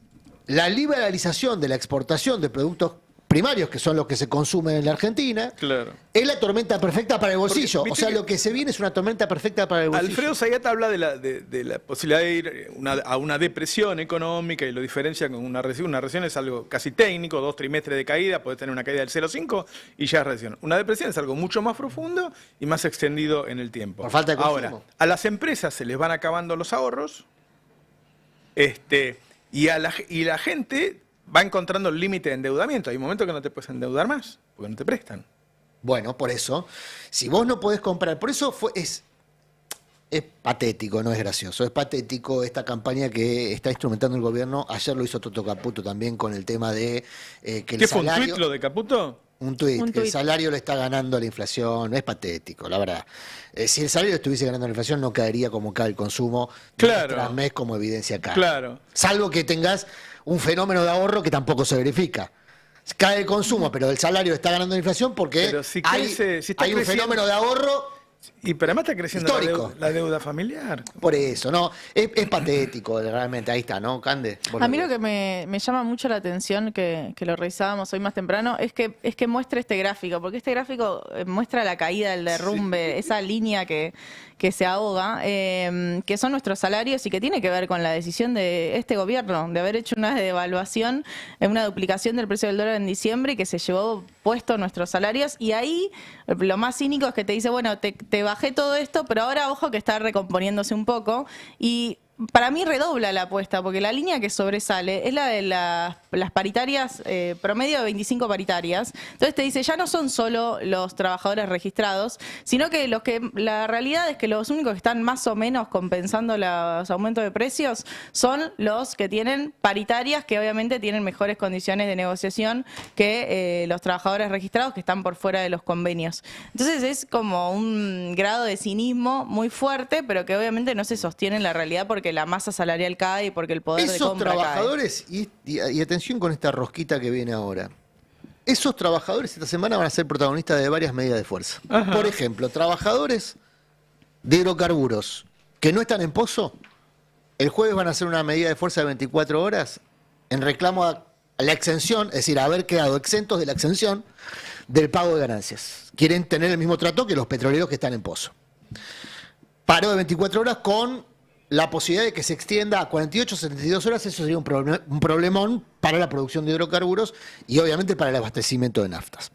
la liberalización de la exportación de productos primarios, que son los que se consumen en la Argentina, Claro. es la tormenta perfecta para el bolsillo. Porque, O viste sea, que lo que se viene es una tormenta perfecta para el bolsillo. Alfredo Zayat habla de la posibilidad de ir a una depresión económica y lo diferencia con una recesión. Una recesión es algo casi técnico, 2 trimestres de caída, podés tener una caída del 0,5 y ya es recesión. Una depresión es algo mucho más profundo y más extendido en el tiempo. Por falta de consumo. Ahora, a las empresas se les van acabando los ahorros y la gente va encontrando el límite de endeudamiento. Hay momentos que no te puedes endeudar más, porque no te prestan. Bueno, por eso, si vos no podés comprar, por eso es patético, no es gracioso, es patético esta campaña que está instrumentando el gobierno. Ayer lo hizo Toto Caputo también con el tema de que el ¿Qué fue un salario... tuit lo de Caputo? Un tuit, Un que el tuit. salario le está ganando a la inflación, es patético, la verdad. Si el salario estuviese ganando a la inflación, no caería como cae el consumo Claro. mes tras mes, como evidencia acá. Claro. Salvo que tengas un fenómeno de ahorro que tampoco se verifica. Cae el consumo, pero el salario está ganando la inflación porque Pero si hay, crece, si está hay un creciendo- fenómeno de ahorro. Pero además está creciendo Histórico. la deuda familiar. Por eso, no, es patético realmente, ahí está, ¿no, Cande? Vos A mí lo ves. que me llama mucho la atención, que lo revisábamos hoy más temprano, es que muestre este gráfico, porque este gráfico muestra la caída, el derrumbe, esa línea que se ahoga, que son nuestros salarios y que tiene que ver con la decisión de este gobierno de haber hecho una devaluación, una duplicación del precio del dólar en diciembre y que se llevó puesto nuestros salarios. Y ahí lo más cínico es que te dice, bueno, te bajé todo esto, pero ahora ojo que está recomponiéndose un poco. Y para mí redobla la apuesta, porque la línea que sobresale es la de las paritarias, promedio de 25 paritarias. Entonces te dice, ya no son solo los trabajadores registrados, sino que la realidad es que los únicos que están más o menos compensando los aumentos de precios son los que tienen paritarias, que obviamente tienen mejores condiciones de negociación que los trabajadores registrados que están por fuera de los convenios. Entonces es como un grado de cinismo muy fuerte, pero que obviamente no se sostiene en la realidad porque la masa salarial cae y porque el poder de Esos compra cae. trabajadores, y atención con esta rosquita que viene ahora, esos trabajadores esta semana van a ser protagonistas de varias medidas de fuerza. Ajá. Por ejemplo, trabajadores de hidrocarburos que no están en pozo, el jueves van a hacer una medida de fuerza de 24 horas en reclamo a la exención, es decir, a haber quedado exentos de la exención del pago de ganancias. Quieren tener el mismo trato que los petroleros que están en pozo. Paro de 24 horas con la posibilidad de que se extienda a 48 o 72 horas. Eso sería un problemón para la producción de hidrocarburos y obviamente para el abastecimiento de naftas.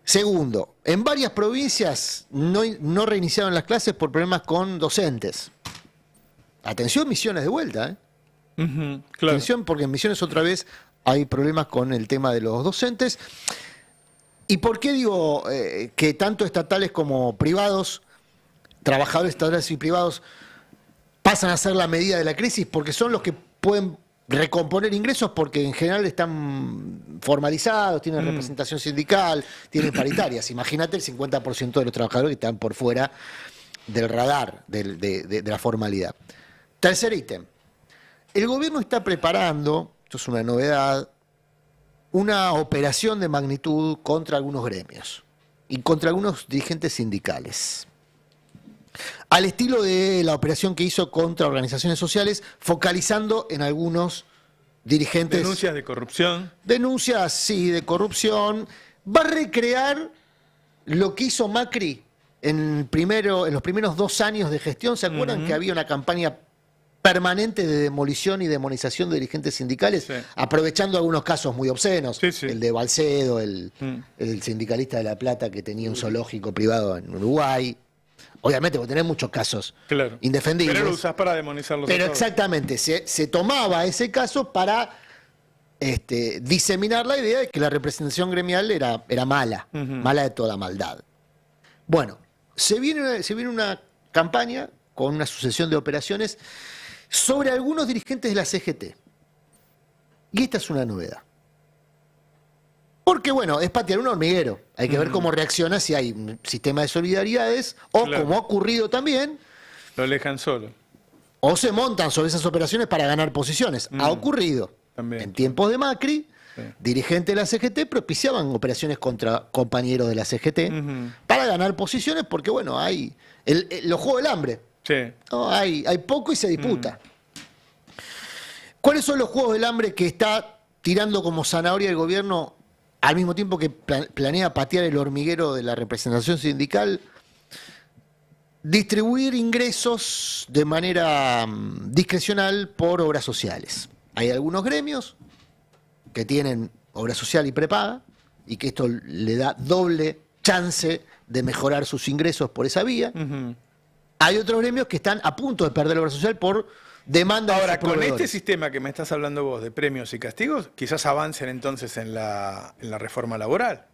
Segundo, en varias provincias no reiniciaron las clases por problemas con docentes. Atención, Misiones de vuelta, ¿eh? Ujú, claro. Atención, porque en Misiones otra vez hay problemas con el tema de los docentes. ¿Y por qué digo que tanto estatales como privados, trabajadores estatales y privados, pasan a ser la medida de la crisis? Porque son los que pueden recomponer ingresos, porque en general están formalizados, tienen representación sindical, tienen paritarias. Imagínate el 50% de los trabajadores que están por fuera del radar de la formalidad. Tercer ítem. El gobierno está preparando, esto es una novedad, una operación de magnitud contra algunos gremios y contra algunos dirigentes sindicales. Al estilo de la operación que hizo contra organizaciones sociales, focalizando en algunos dirigentes. Denuncias de corrupción. Denuncias, sí, de corrupción. Va a recrear lo que hizo Macri en los primeros 2 años de gestión. ¿Se acuerdan que había una campaña permanente de demolición y demonización de dirigentes sindicales, Sí. aprovechando algunos casos muy obscenos? Sí, sí. El de Balcedo, el sindicalista de La Plata que tenía un zoológico privado en Uruguay. Obviamente, porque tenés muchos casos Claro. indefendibles. Pero lo usás para demonizarlos. Pero a todos. exactamente, se tomaba ese caso para diseminar la idea de que la representación gremial era mala, mala de toda maldad. Bueno, se viene una campaña con una sucesión de operaciones sobre algunos dirigentes de la CGT. Y esta es una novedad. Porque, bueno, es patear un hormiguero. Hay que ver cómo reacciona, si hay un sistema de solidaridades, o Claro. como ha ocurrido también, Lo alejan solo. o se montan sobre esas operaciones para ganar posiciones. Ha ocurrido También. en tiempos de Macri, dirigentes de la CGT propiciaban operaciones contra compañeros de la CGT para ganar posiciones, porque bueno, hay los juegos del hambre. Sí. ¿No? Hay poco y se disputa. ¿Cuáles son los juegos del hambre que está tirando como zanahoria el gobierno al mismo tiempo que planea patear el hormiguero de la representación sindical? Distribuir ingresos de manera discrecional por obras sociales. Hay algunos gremios que tienen obra social y prepaga y que esto le da doble chance de mejorar sus ingresos por esa vía. Hay otros gremios que están a punto de perder la obra social por demanda de sus Ahora, con proveedores. este sistema que me estás hablando vos de premios y castigos, quizás avancen entonces en la reforma laboral.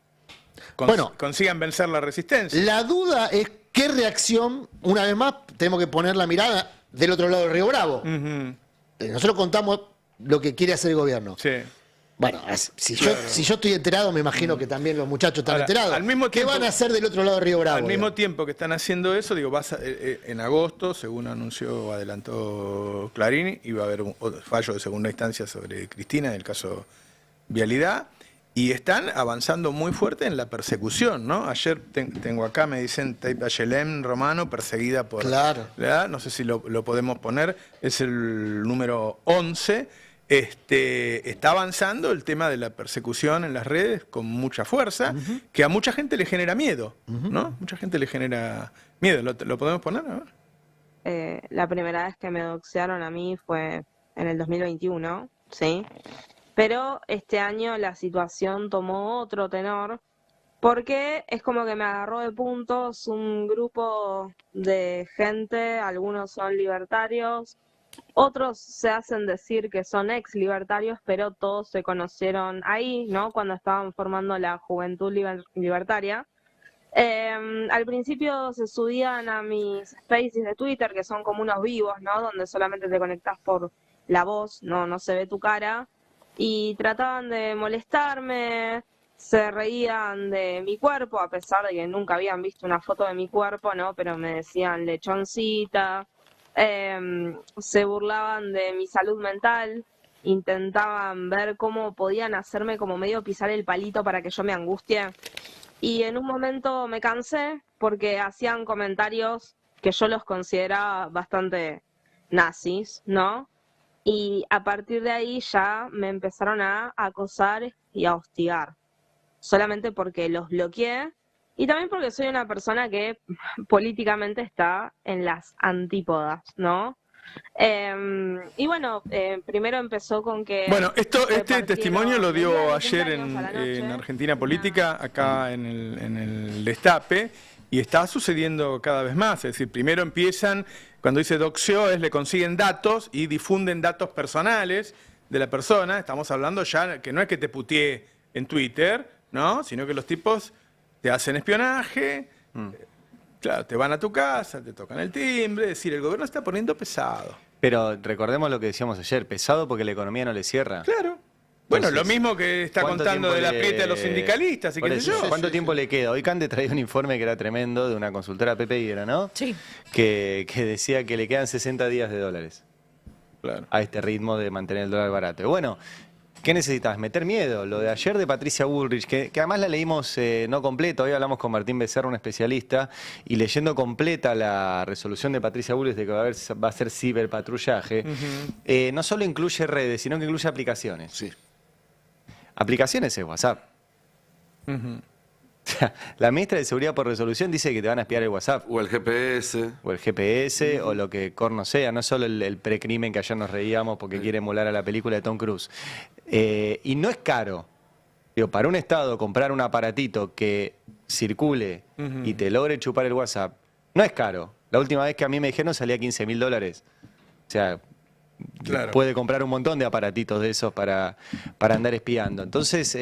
Bueno, consigan vencer la resistencia. La duda es qué reacción, una vez más, tenemos que poner la mirada del otro lado del Río Bravo. Nosotros contamos lo que quiere hacer el gobierno. Sí. Bueno, si yo estoy enterado, me imagino que también los muchachos están Ahora, enterados. al mismo ¿Qué tiempo- van a hacer del otro lado del Río Bravo? Al mismo digamos? tiempo que están haciendo eso, digo, en agosto, según anunció, adelantó Clarín, iba a haber un fallo de segunda instancia sobre Cristina en el caso Vialidad, y están avanzando muy fuerte en la persecución, ¿no? Ayer tengo acá, me dicen Taib Ayelem Romano, perseguida por... Claro. ¿verdad? No sé si lo podemos poner, es el número 11. Está avanzando el tema de la persecución en las redes con mucha fuerza, que a mucha gente le genera miedo, ¿no? Mucha gente le genera miedo. ¿Lo podemos poner? A ver. La primera vez que me doxearon a mí fue en el 2021, ¿sí? Pero este año la situación tomó otro tenor, porque es como que me agarró de puntos un grupo de gente, algunos son libertarios, otros se hacen decir que son ex libertarios, pero todos se conocieron ahí, ¿no? Cuando estaban formando la Juventud Libertaria. Al principio se subían a mis spaces de Twitter, que son como unos vivos, ¿no? Donde solamente te conectás por la voz, no se ve tu cara. Y trataban de molestarme, se reían de mi cuerpo, a pesar de que nunca habían visto una foto de mi cuerpo, ¿no? Pero me decían lechoncita. Se burlaban de mi salud mental, intentaban ver cómo podían hacerme como medio pisar el palito para que yo me angustie. Y en un momento me cansé porque hacían comentarios que yo los consideraba bastante nazis, ¿no? Y a partir de ahí ya me empezaron a acosar y a hostigar, solamente porque los bloqueé y también porque soy una persona que políticamente está en las antípodas, ¿no? Y bueno, primero empezó con que... Bueno, este repartieron testimonio lo dio medidas de ayer cumpleaños a la noche. en Argentina Política, acá en el Destape, y está sucediendo cada vez más. Es decir, primero empiezan, cuando dice doxeo, le consiguen datos y difunden datos personales de la persona. Estamos hablando ya que no es que te puteé en Twitter, ¿no? Sino que los tipos te hacen espionaje, claro, te van a tu casa, te tocan el timbre, es decir, el gobierno está poniendo pesado. Pero recordemos lo que decíamos ayer, pesado porque la economía no le cierra. Claro. Bueno, Entonces, lo mismo que está ¿cuánto contando de tiempo la aprieta de los sindicalistas y Por qué sé eso, yo. ¿cuánto tiempo le queda? Hoy Cande traía un informe que era tremendo de una consultora PPI, ¿era, no? Sí. Que decía que le quedan 60 días de dólares Claro. a este ritmo de mantener el dólar barato. Y bueno, ¿qué necesitas? Meter miedo. Lo de ayer de Patricia Bullrich, que además la leímos no completa, hoy hablamos con Martín Becerra, un especialista, y leyendo completa la resolución de Patricia Bullrich de que va a ser ciberpatrullaje, no solo incluye redes, sino que incluye aplicaciones. Sí. Aplicaciones es WhatsApp. La ministra de Seguridad por resolución dice que te van a espiar el WhatsApp. O el GPS. O el GPS, o lo que corno sea, no solo el precrimen que ayer nos reíamos porque quiere emular a la película de Tom Cruise. Y no es caro. Digo, para un Estado comprar un aparatito que circule y te logre chupar el WhatsApp, no es caro. La última vez que a mí me dijeron salía $15.000. O sea, Claro. puede comprar un montón de aparatitos de esos para andar espiando. Entonces,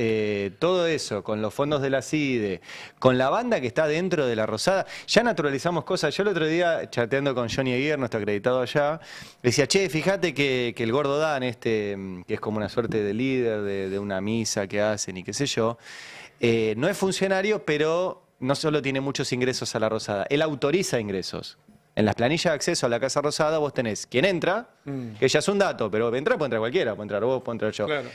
todo eso, con los fondos de la CIDE, con la banda que está dentro de la Rosada, ya naturalizamos cosas. Yo el otro día, chateando con Johnny Aguirre, nuestro acreditado allá, le decía, che, fíjate que el gordo Dan, que es como una suerte de líder de una misa que hacen y qué sé yo, no es funcionario, pero no solo tiene muchos ingresos a la Rosada, él autoriza ingresos. En las planillas de acceso a la Casa Rosada vos tenés quien entra, que ya es un dato, pero entrar puede entrar cualquiera, puede entrar vos, puede entrar yo. Claro.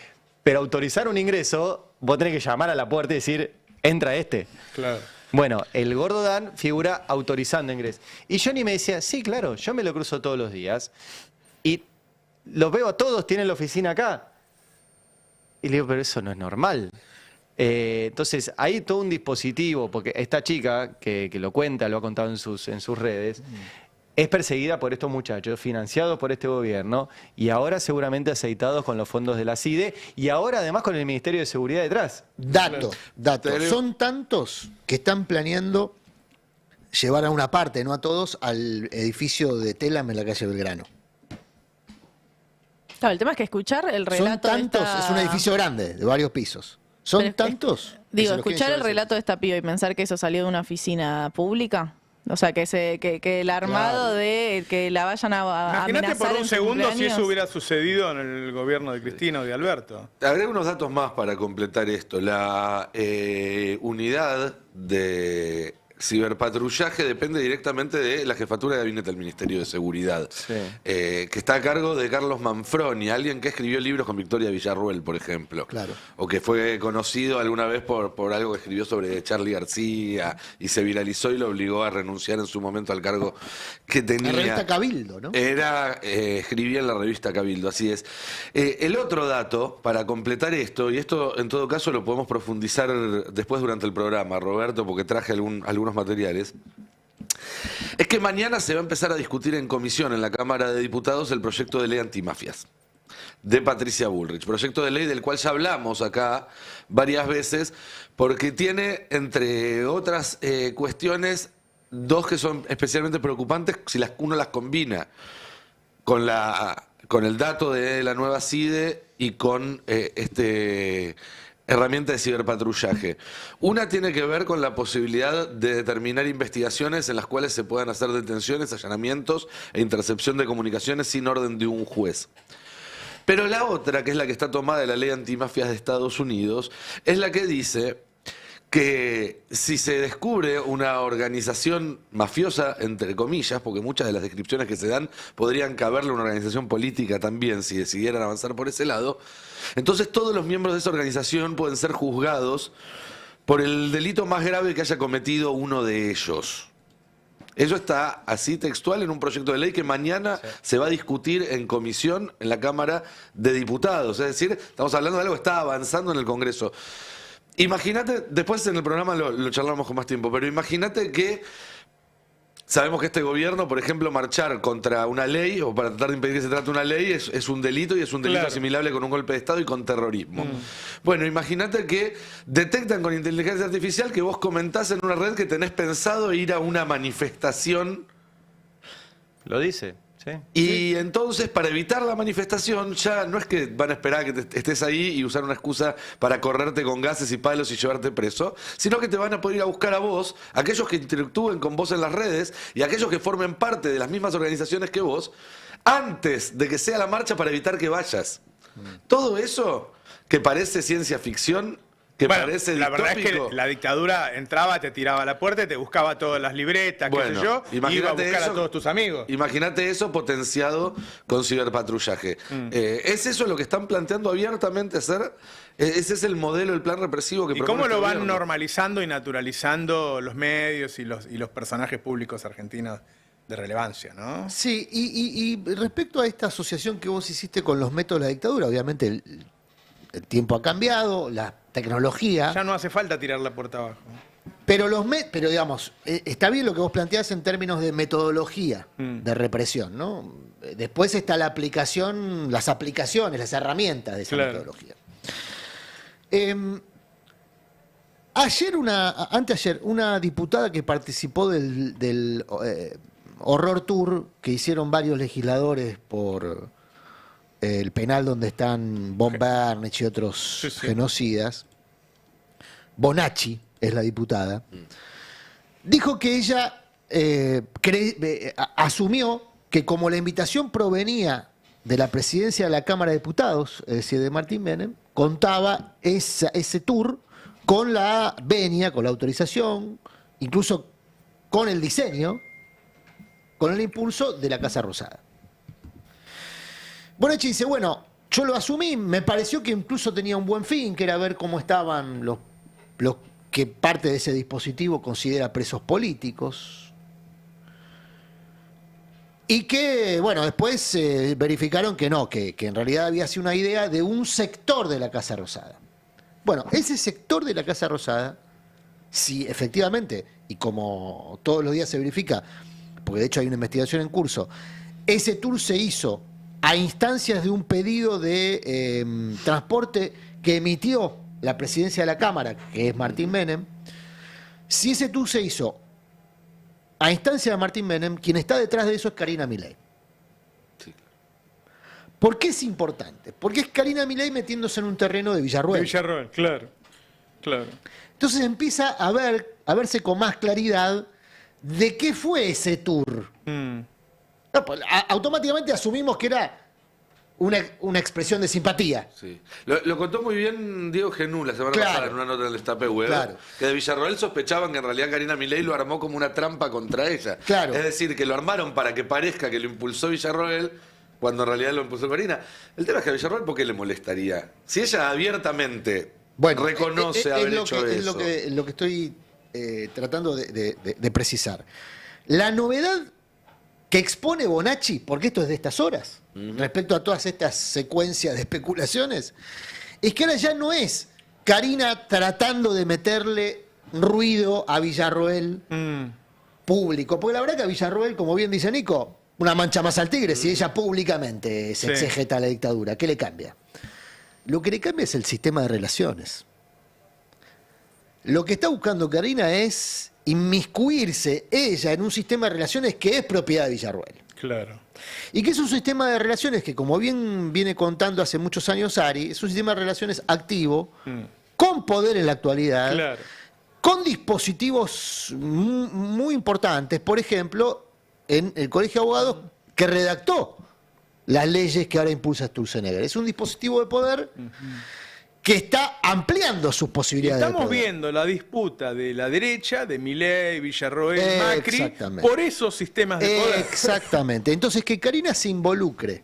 Pero autorizar un ingreso, vos tenés que llamar a la puerta y decir, entra este. Claro. Bueno, el gordo Dan figura autorizando ingresos. Y Johnny me decía, sí, claro, yo me lo cruzo todos los días y los veo a todos, tienen la oficina acá. Y le digo, pero eso no es normal. Entonces, hay todo un dispositivo, porque esta chica que lo cuenta, lo ha contado en sus redes, es perseguida por estos muchachos, financiados por este gobierno, y ahora seguramente aceitados con los fondos de la CIDE, y ahora además con el Ministerio de Seguridad detrás. Dato. Son tantos que están planeando llevar a una parte, no a todos, al edificio de Telam en la calle Belgrano. Claro, el tema es que escuchar el relato Son tantos, es un edificio grande, de varios pisos. Son Pero es- tantos. que Digo, se los quieren escuchar el llevar relato de esta piba y pensar que eso salió de una oficina pública. O sea, que el armado Claro. de que la vayan a Imagínate amenazar por un en su segundo si cumpleaños. eso hubiera sucedido en el gobierno de Cristina o de Alberto. Agrego unos datos más para completar esto. La unidad de ciberpatrullaje depende directamente de la jefatura de gabinete del Ministerio de Seguridad, Sí. que está a cargo de Carlos Manfroni, alguien que escribió libros con Victoria Villarruel, por ejemplo. Claro. O que fue conocido alguna vez por algo que escribió sobre Charlie García y se viralizó y lo obligó a renunciar en su momento al cargo que tenía. La revista Cabildo, ¿no? Escribía en la revista Cabildo, así es. El otro dato, para completar esto, y esto en todo caso lo podemos profundizar después durante el programa, Roberto, porque traje algunos materiales, es que mañana se va a empezar a discutir en comisión en la Cámara de Diputados el proyecto de ley antimafias de Patricia Bullrich, proyecto de ley del cual ya hablamos acá varias veces, porque tiene, entre otras cuestiones, dos que son especialmente preocupantes si uno las combina con el dato de la nueva CIDE y con herramienta de ciberpatrullaje. Una tiene que ver con la posibilidad de determinar investigaciones en las cuales se puedan hacer detenciones, allanamientos e intercepción de comunicaciones sin orden de un juez. Pero la otra, que es la que está tomada de la ley antimafias de Estados Unidos, es la que dice que si se descubre una organización mafiosa, entre comillas, porque muchas de las descripciones que se dan podrían caberle a una organización política también si decidieran avanzar por ese lado, entonces todos los miembros de esa organización pueden ser juzgados por el delito más grave que haya cometido uno de ellos. Eso está así textual en un proyecto de ley que mañana se va a discutir en comisión en la Cámara de Diputados. Es decir, estamos hablando de algo que está avanzando en el Congreso. Imagínate, después en el programa lo charlamos con más tiempo, pero imagínate que sabemos que este gobierno, por ejemplo, marchar contra una ley o para tratar de impedir que se trate una ley es un delito y es un delito Claro. asimilable con un golpe de Estado y con terrorismo. Bueno, imagínate que detectan con inteligencia artificial que vos comentás en una red que tenés pensado ir a una manifestación. Lo dice, sí. Y entonces, para evitar la manifestación, ya no es que van a esperar a que estés ahí y usar una excusa para correrte con gases y palos y llevarte preso, sino que te van a poder ir a buscar a vos, aquellos que interactúen con vos en las redes y aquellos que formen parte de las mismas organizaciones que vos, antes de que sea la marcha para evitar que vayas. Todo eso que parece ciencia ficción, que Bueno, parece la verdad es distópico. que la dictadura entraba, te tiraba a la puerta y te buscaba todas las libretas, qué Bueno, sé yo, y iba a imagínate buscar eso- a todos tus amigos. Imagínate eso potenciado con ciberpatrullaje. ¿Es eso lo que están planteando abiertamente hacer? ¿Ese es el modelo, el plan represivo que ¿Y propone cómo este lo van gobierno? normalizando y naturalizando los medios y los personajes públicos argentinos de relevancia, ¿no? Sí, y respecto a esta asociación que vos hiciste con los métodos de la dictadura, obviamente el tiempo ha cambiado, la tecnología, Ya no hace falta tirar la puerta abajo. pero pero digamos, está bien lo que vos planteás en términos de metodología de represión, ¿no? Después está la aplicación, las aplicaciones, las herramientas de esa Claro. metodología. Anteayer, una diputada que participó del Horror Tour que hicieron varios legisladores por el penal donde están Von Bernich y otros Sí, sí. genocidas, Bonacci es la diputada, dijo que ella asumió que como la invitación provenía de la presidencia de la Cámara de Diputados, es decir, de Martín Menem, contaba ese tour con la venia, con la autorización, incluso con el diseño, con el impulso de la Casa Rosada. Bonacci dice, bueno, yo lo asumí, me pareció que incluso tenía un buen fin, que era ver cómo estaban los que parte de ese dispositivo considera presos políticos. Y que, bueno, después verificaron que no, que en realidad había sido una idea de un sector de la Casa Rosada. Bueno, ese sector de la Casa Rosada, si efectivamente, y como todos los días se verifica, porque de hecho hay una investigación en curso, ese tour se hizo a instancias de un pedido de transporte que emitió la presidencia de la Cámara, que es Martín Menem. Si ese tour se hizo a instancia de Martín Menem, quien está detrás de eso es Karina Milei. Sí. ¿Por qué es importante? Porque es Karina Milei metiéndose en un terreno de Villarroel. De Villarroel, claro. Claro. Entonces empieza a verse con más claridad de qué fue ese tour. No, pues, automáticamente asumimos que era una expresión de simpatía. Sí. Lo contó muy bien Diego Genú la semana pasada en una nota del Destape Web, que de Villarroel sospechaban que en realidad Karina Milei lo armó como una trampa contra ella. Claro. Es decir, que lo armaron para que parezca que lo impulsó Villarroel, cuando en realidad lo impulsó Karina. El tema es que a Villarroel, ¿por qué le molestaría? Si ella abiertamente reconoce haber hecho eso. Es lo que estoy tratando de precisar. La novedad que expone Bonacci, porque esto es de estas horas, respecto a todas estas secuencias de especulaciones, es que ahora ya no es Karina tratando de meterle ruido a Villarroel público, porque la verdad que a Villarroel, como bien dice Nico, una mancha más al tigre, si ella públicamente se exegeta a la dictadura, ¿qué le cambia? Lo que le cambia es el sistema de relaciones. Lo que está buscando Karina es inmiscuirse ella en un sistema de relaciones que es propiedad de Villarroel. Claro. Y que es un sistema de relaciones que, como bien viene contando hace muchos años Ari, es un sistema de relaciones activo, con poder en la actualidad, Claro. con dispositivos muy importantes, por ejemplo, en el Colegio de Abogados que redactó las leyes que ahora impulsa Sturzenegger. Es un dispositivo de poder que está ampliando sus posibilidades. Estamos de poder. viendo la disputa de la derecha, de Milei, Villarroel, Macri, Exactamente. por esos sistemas de poder. Exactamente. Entonces, que Karina se involucre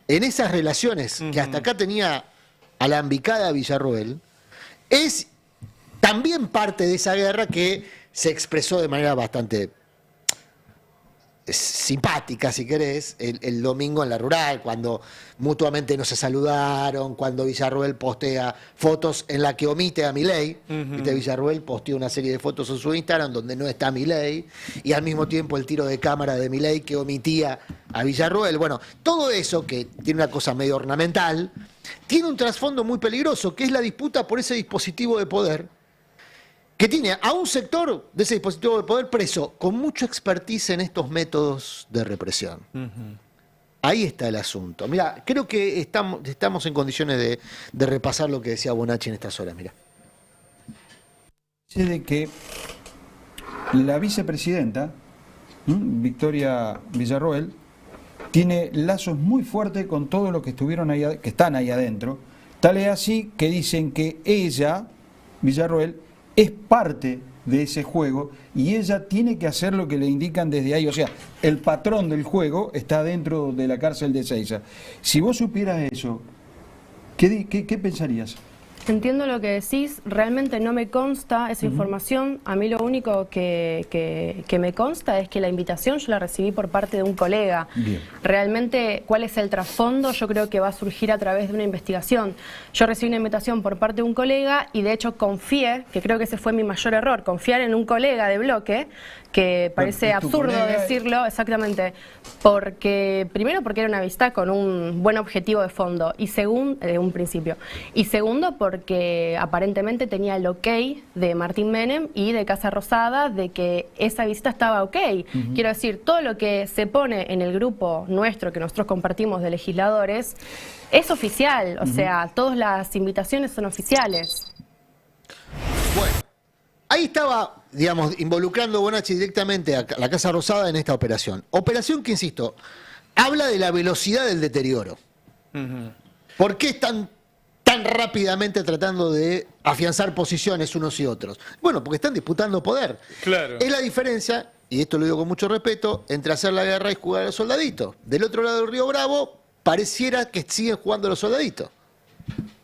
en esas relaciones que hasta acá tenía alambicada Villarroel, es también parte de esa guerra que se expresó de manera bastante simpática, si querés, el domingo en la rural, cuando mutuamente no se saludaron, cuando Villarroel postea fotos en la que omite a Milei. Viste, Villarroel posteó una serie de fotos en su Instagram donde no está Milei, y al mismo tiempo el tiro de cámara de Milei que omitía a Villarroel. Bueno, todo eso, que tiene una cosa medio ornamental, tiene un trasfondo muy peligroso, que es la disputa por ese dispositivo de poder, que tiene a un sector de ese dispositivo de poder preso con mucha expertise en estos métodos de represión. Ahí está el asunto. Mira, creo que estamos en condiciones de repasar lo que decía Bonacci en estas horas. Mira. De que la vicepresidenta, Victoria Villarroel, tiene lazos muy fuertes con todos los que están ahí adentro. Tal es así que dicen que ella, Villarroel, es parte de ese juego y ella tiene que hacer lo que le indican desde ahí. O sea, el patrón del juego está dentro de la cárcel de Ezeiza. Si vos supieras eso, ¿qué pensarías? Entiendo lo que decís, realmente no me consta esa información. A mí lo único que me consta es que la invitación yo la recibí por parte de un colega. Bien. Realmente, ¿cuál es el trasfondo? Yo creo que va a surgir a través de una investigación. Yo recibí una invitación por parte de un colega y de hecho confié, que creo que ese fue mi mayor error, confiar en un colega de bloque, que parece absurdo decirlo, exactamente, primero porque era una vista con un buen objetivo de fondo, y un principio, y segundo porque aparentemente tenía el ok de Martín Menem y de Casa Rosada de que esa visita estaba ok. Quiero decir, todo lo que se pone en el grupo nuestro, que nosotros compartimos de legisladores, es oficial, o sea, todas las invitaciones son oficiales. Bueno, ahí estaba, digamos, involucrando Bonacci directamente a la Casa Rosada en esta operación. Operación que, insisto, habla de la velocidad del deterioro. ¿Por qué están tan rápidamente tratando de afianzar posiciones unos y otros? Bueno, porque están disputando poder. Claro. Es la diferencia, y esto lo digo con mucho respeto, entre hacer la guerra y jugar al soldadito. Del otro lado del Río Bravo, pareciera que siguen jugando los soldaditos.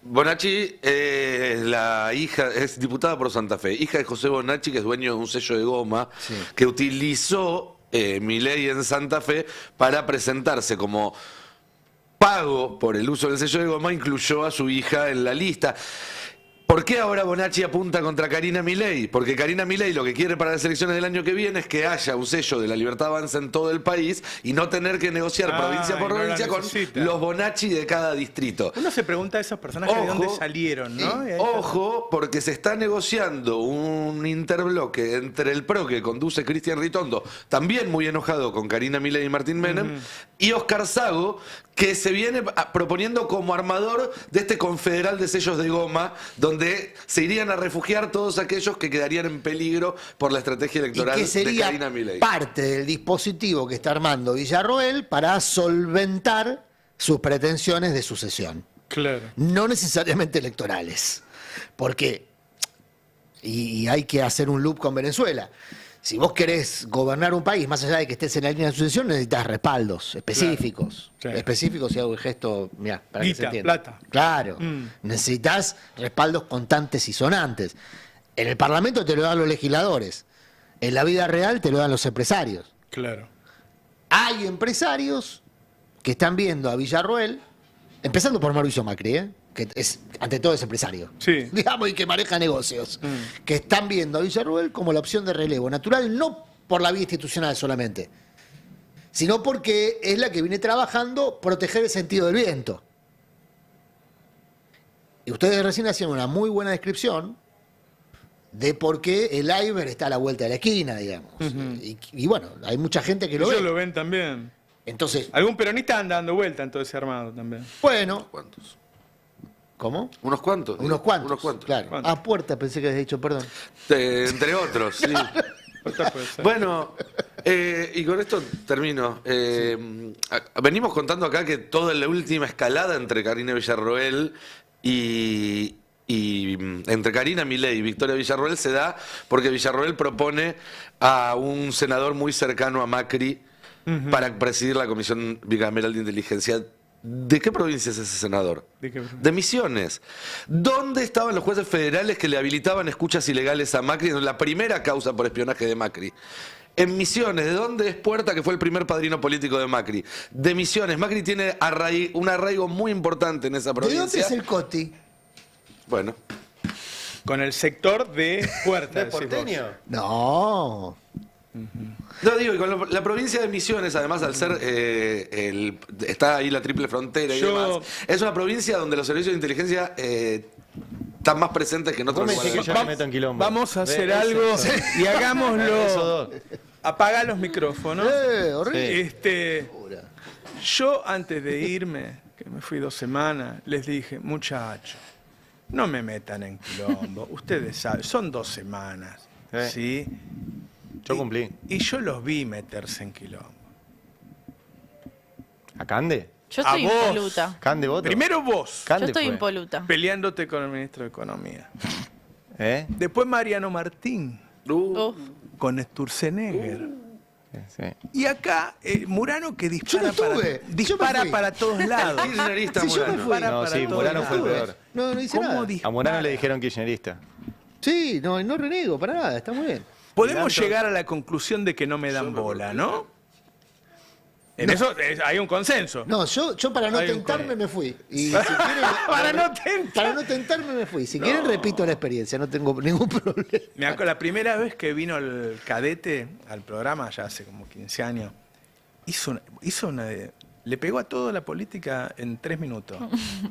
Bonacci es la hija, es diputada por Santa Fe, hija de José Bonacci, que es dueño de un sello de goma, Sí. que utilizó Milei en Santa Fe para presentarse como pago por el uso del sello de goma, incluyó a su hija en la lista. ¿Por qué ahora Bonacci apunta contra Karina Milei? Porque Karina Milei lo que quiere para las elecciones del año que viene es que haya un sello de la Libertad Avanza en todo el país y no tener que negociar provincia por y no la provincia con necesita. los Bonacci de cada distrito. Uno se pregunta a esos personajes de dónde salieron, ¿no? Y ahí está. Ojo, porque se está negociando un interbloque entre el PRO que conduce Cristian Ritondo, también muy enojado con Karina Milei y Martín Menem, y Oscar Sago, que se viene proponiendo como armador de este confederal de sellos de goma, donde se irían a refugiar todos aquellos que quedarían en peligro por la estrategia Y electoral que de sería Karina Milei. parte del dispositivo que está armando Villarroel para solventar sus pretensiones de sucesión. Claro. No necesariamente electorales. Porque, y hay que hacer un loop con Venezuela, si vos querés gobernar un país, más allá de que estés en la línea de sucesión, necesitas respaldos específicos. Claro. Sí. Específicos, y hago el gesto, mirá, para que se Guita, entienda. plata. Claro. Mm. Necesitas respaldos contantes y sonantes. En el Parlamento te lo dan los legisladores. En la vida real te lo dan los empresarios. Claro. Hay empresarios que están viendo a Villarroel, empezando por Mauricio Macri, que es, ante todo es empresario, Sí. digamos, y que maneja negocios, que están viendo a Villarroel como la opción de relevo natural, no por la vía institucional solamente, sino porque es la que viene trabajando proteger el sentido del viento. Y ustedes recién hacían una muy buena descripción de por qué el iceberg está a la vuelta de la esquina, digamos. Y bueno, hay mucha gente que lo Ellos ve. lo ven también. Entonces, Algún peronista anda dando vuelta en todo ese armado también. bueno, ¿Cuántos? ¿cómo? ¿Unos cuantos? Unos cuantos. Unos cuantos. Claro. ¿Cuántos? A puerta pensé que habías dicho, perdón. Entre otros, sí. Otra puede ser. Bueno, y con esto termino. Venimos contando acá que toda la última escalada entre Karina Villarroel y entre Karina Milei y Victoria Villarroel se da porque Villarroel propone a un senador muy cercano a Macri para presidir la Comisión Bicameral de Inteligencia. ¿De qué provincia es ese senador? ¿De qué provincia? De Misiones. ¿Dónde estaban los jueces federales que le habilitaban escuchas ilegales a Macri en la primera causa por espionaje de Macri? En Misiones. ¿De dónde es Puerta, que fue el primer padrino político de Macri? De Misiones. Macri tiene un arraigo muy importante en esa ¿De dónde provincia. es el Coti? Bueno, Con el sector de Puerta. ¿De decís vos. porteño? No. no digo, y con la provincia de Misiones, además, al ser está ahí la triple frontera y Yo- demás, es una provincia donde los servicios de inteligencia están más presentes que en otros Vos me lugares. decís que yo me meto en quilombo. Vamos a hacer Ve, eso. algo y Esos hagámoslo. dos. Apaga los micrófonos. Horrible. Yo antes de irme, que me fui 2 semanas, les dije, muchachos, no me metan en quilombo. Ustedes saben, son 2 semanas, ¿sí? Yo cumplí. Y yo los vi meterse en quilombo. ¿A Cande? Yo A estoy vos. impoluta. ¿Cande voto? Primero vos, Yo Cande estoy fue. impoluta. peleándote con el ministro de Economía. ¿Eh? Después Mariano Martín, Uf. con Sturzenegger. Sí. Y acá, Murano que dispara, Yo no estuve, para, dispara yo me fui. para todos lados. Kirchnerista Sí, yo me Murano. fui. Dispara No, para sí, todos Murano fue el lados. peor. No, no hice ¿Cómo nada. dispara? A Murano le dijeron kirchnerista. Sí, no renego para nada, está muy bien. Podemos Mirando. llegar a la conclusión de que no me dan bola, ¿no? En eso hay un consenso. No, yo para no Hay un tentarme con- me fui. Y si quieren, Para no tentar. para no tentarme me fui. Si quieren repito la experiencia, no tengo ningún problema. Me acuerdo, la primera vez que vino el cadete al programa, ya hace como 15 años, le pegó a toda la política en 3 minutos.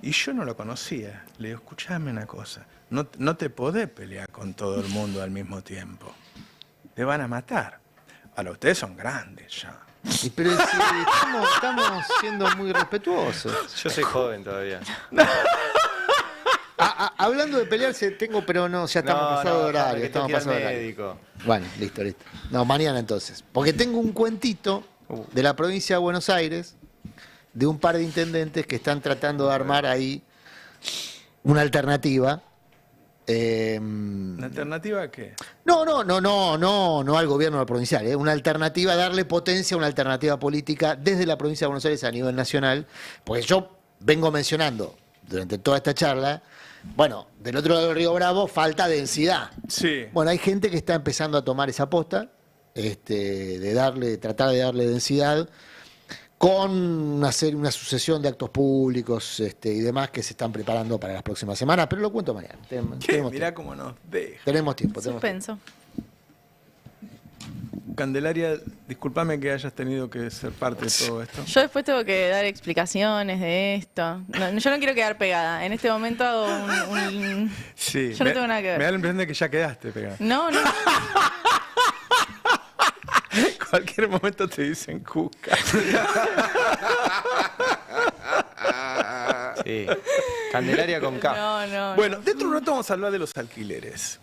Y yo no lo conocía. Le digo, escuchame una cosa, no te podés pelear con todo el mundo al mismo tiempo. Te van a matar. Ahora, ustedes son grandes ya. Pero si estamos siendo muy respetuosos. Yo soy joven todavía. Hablando de pelearse, pero no, ya estamos pasados de horario. que Estamos tengo que ir pasados al de horario. médico. Bueno, listo. No, mañana entonces. Porque tengo un cuentito de la provincia de Buenos Aires, de un par de intendentes que están tratando de armar ahí una alternativa ¿Una alternativa a qué? No al gobierno provincial, una alternativa, darle potencia a una alternativa política desde la provincia de Buenos Aires a nivel nacional, porque yo vengo mencionando durante toda esta charla, bueno, del otro lado del Río Bravo falta densidad. Sí. Bueno, hay gente que está empezando a tomar esa aposta, tratar de darle densidad, con una sucesión de actos públicos y demás que se están preparando para las próximas semanas, pero lo cuento mañana. Mirá cómo nos deja. Tenemos tiempo. Suspenso. Candelaria, discúlpame que hayas tenido que ser parte de todo esto. Yo después tengo que dar explicaciones de esto. Yo no quiero quedar pegada. En este momento hago un... Sí, yo no tengo nada que ver. Me da la impresión de que ya quedaste pegada. No. Cualquier momento te dicen Cuca. Sí. Candelaria con K. No. Bueno, dentro de un rato vamos a hablar de los alquileres.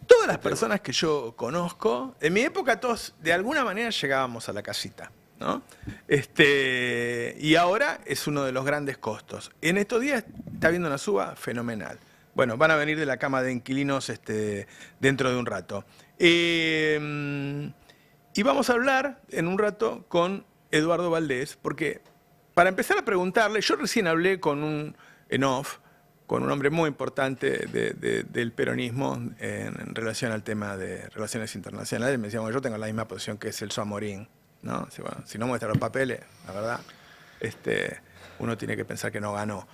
Todas las personas que yo conozco, en mi época todos de alguna manera llegábamos a la casita, ¿no? Y ahora es uno de los grandes costos. En estos días está habiendo una suba fenomenal. Bueno, van a venir de la cama de inquilinos dentro de un rato. Y vamos a hablar en un rato con Eduardo Valdés, porque para empezar a preguntarle, yo recién hablé con un hombre muy importante del peronismo en relación al tema de relaciones internacionales. Me decía, bueno, yo tengo la misma posición que Celso Amorín, ¿no? Si no muestra los papeles, la verdad, uno tiene que pensar que no ganó.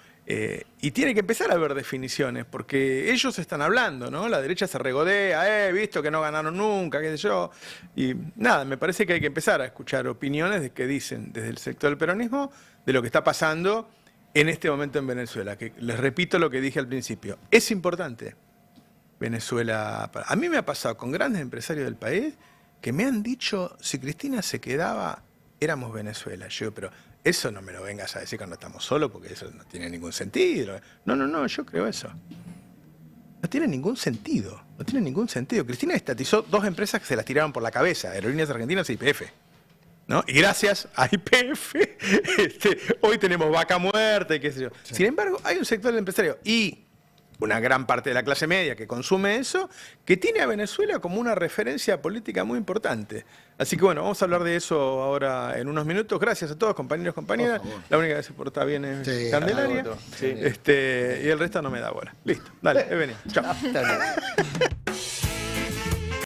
Y tiene que empezar a haber definiciones, porque ellos están hablando, ¿no? La derecha se regodea, visto que no ganaron nunca, qué sé yo. Y nada, me parece que hay que empezar a escuchar opiniones de qué dicen desde el sector del peronismo de lo que está pasando en este momento en Venezuela, que les repito lo que dije al principio. Es importante Venezuela. A mí me ha pasado con grandes empresarios del país que me han dicho, si Cristina se quedaba, éramos Venezuela. Yo, pero eso no me lo vengas a decir cuando estamos solos, porque eso no tiene ningún sentido. No, yo creo eso. No tiene ningún sentido. No tiene ningún sentido. Cristina estatizó 2 empresas que se las tiraron por la cabeza, Aerolíneas Argentinas y YPF. ¿No? Y gracias a YPF, hoy tenemos vaca muerta y qué sé yo. Sí. Sin embargo, hay un sector del empresario y una gran parte de la clase media que consume eso, que tiene a Venezuela como una referencia política muy importante. Así que bueno, vamos a hablar de eso ahora en unos minutos. Gracias a todos, compañeros, compañeras. La única que se porta bien es Candelaria. Sí. Y el resto no me da bola. Listo, dale, he venido. Chao.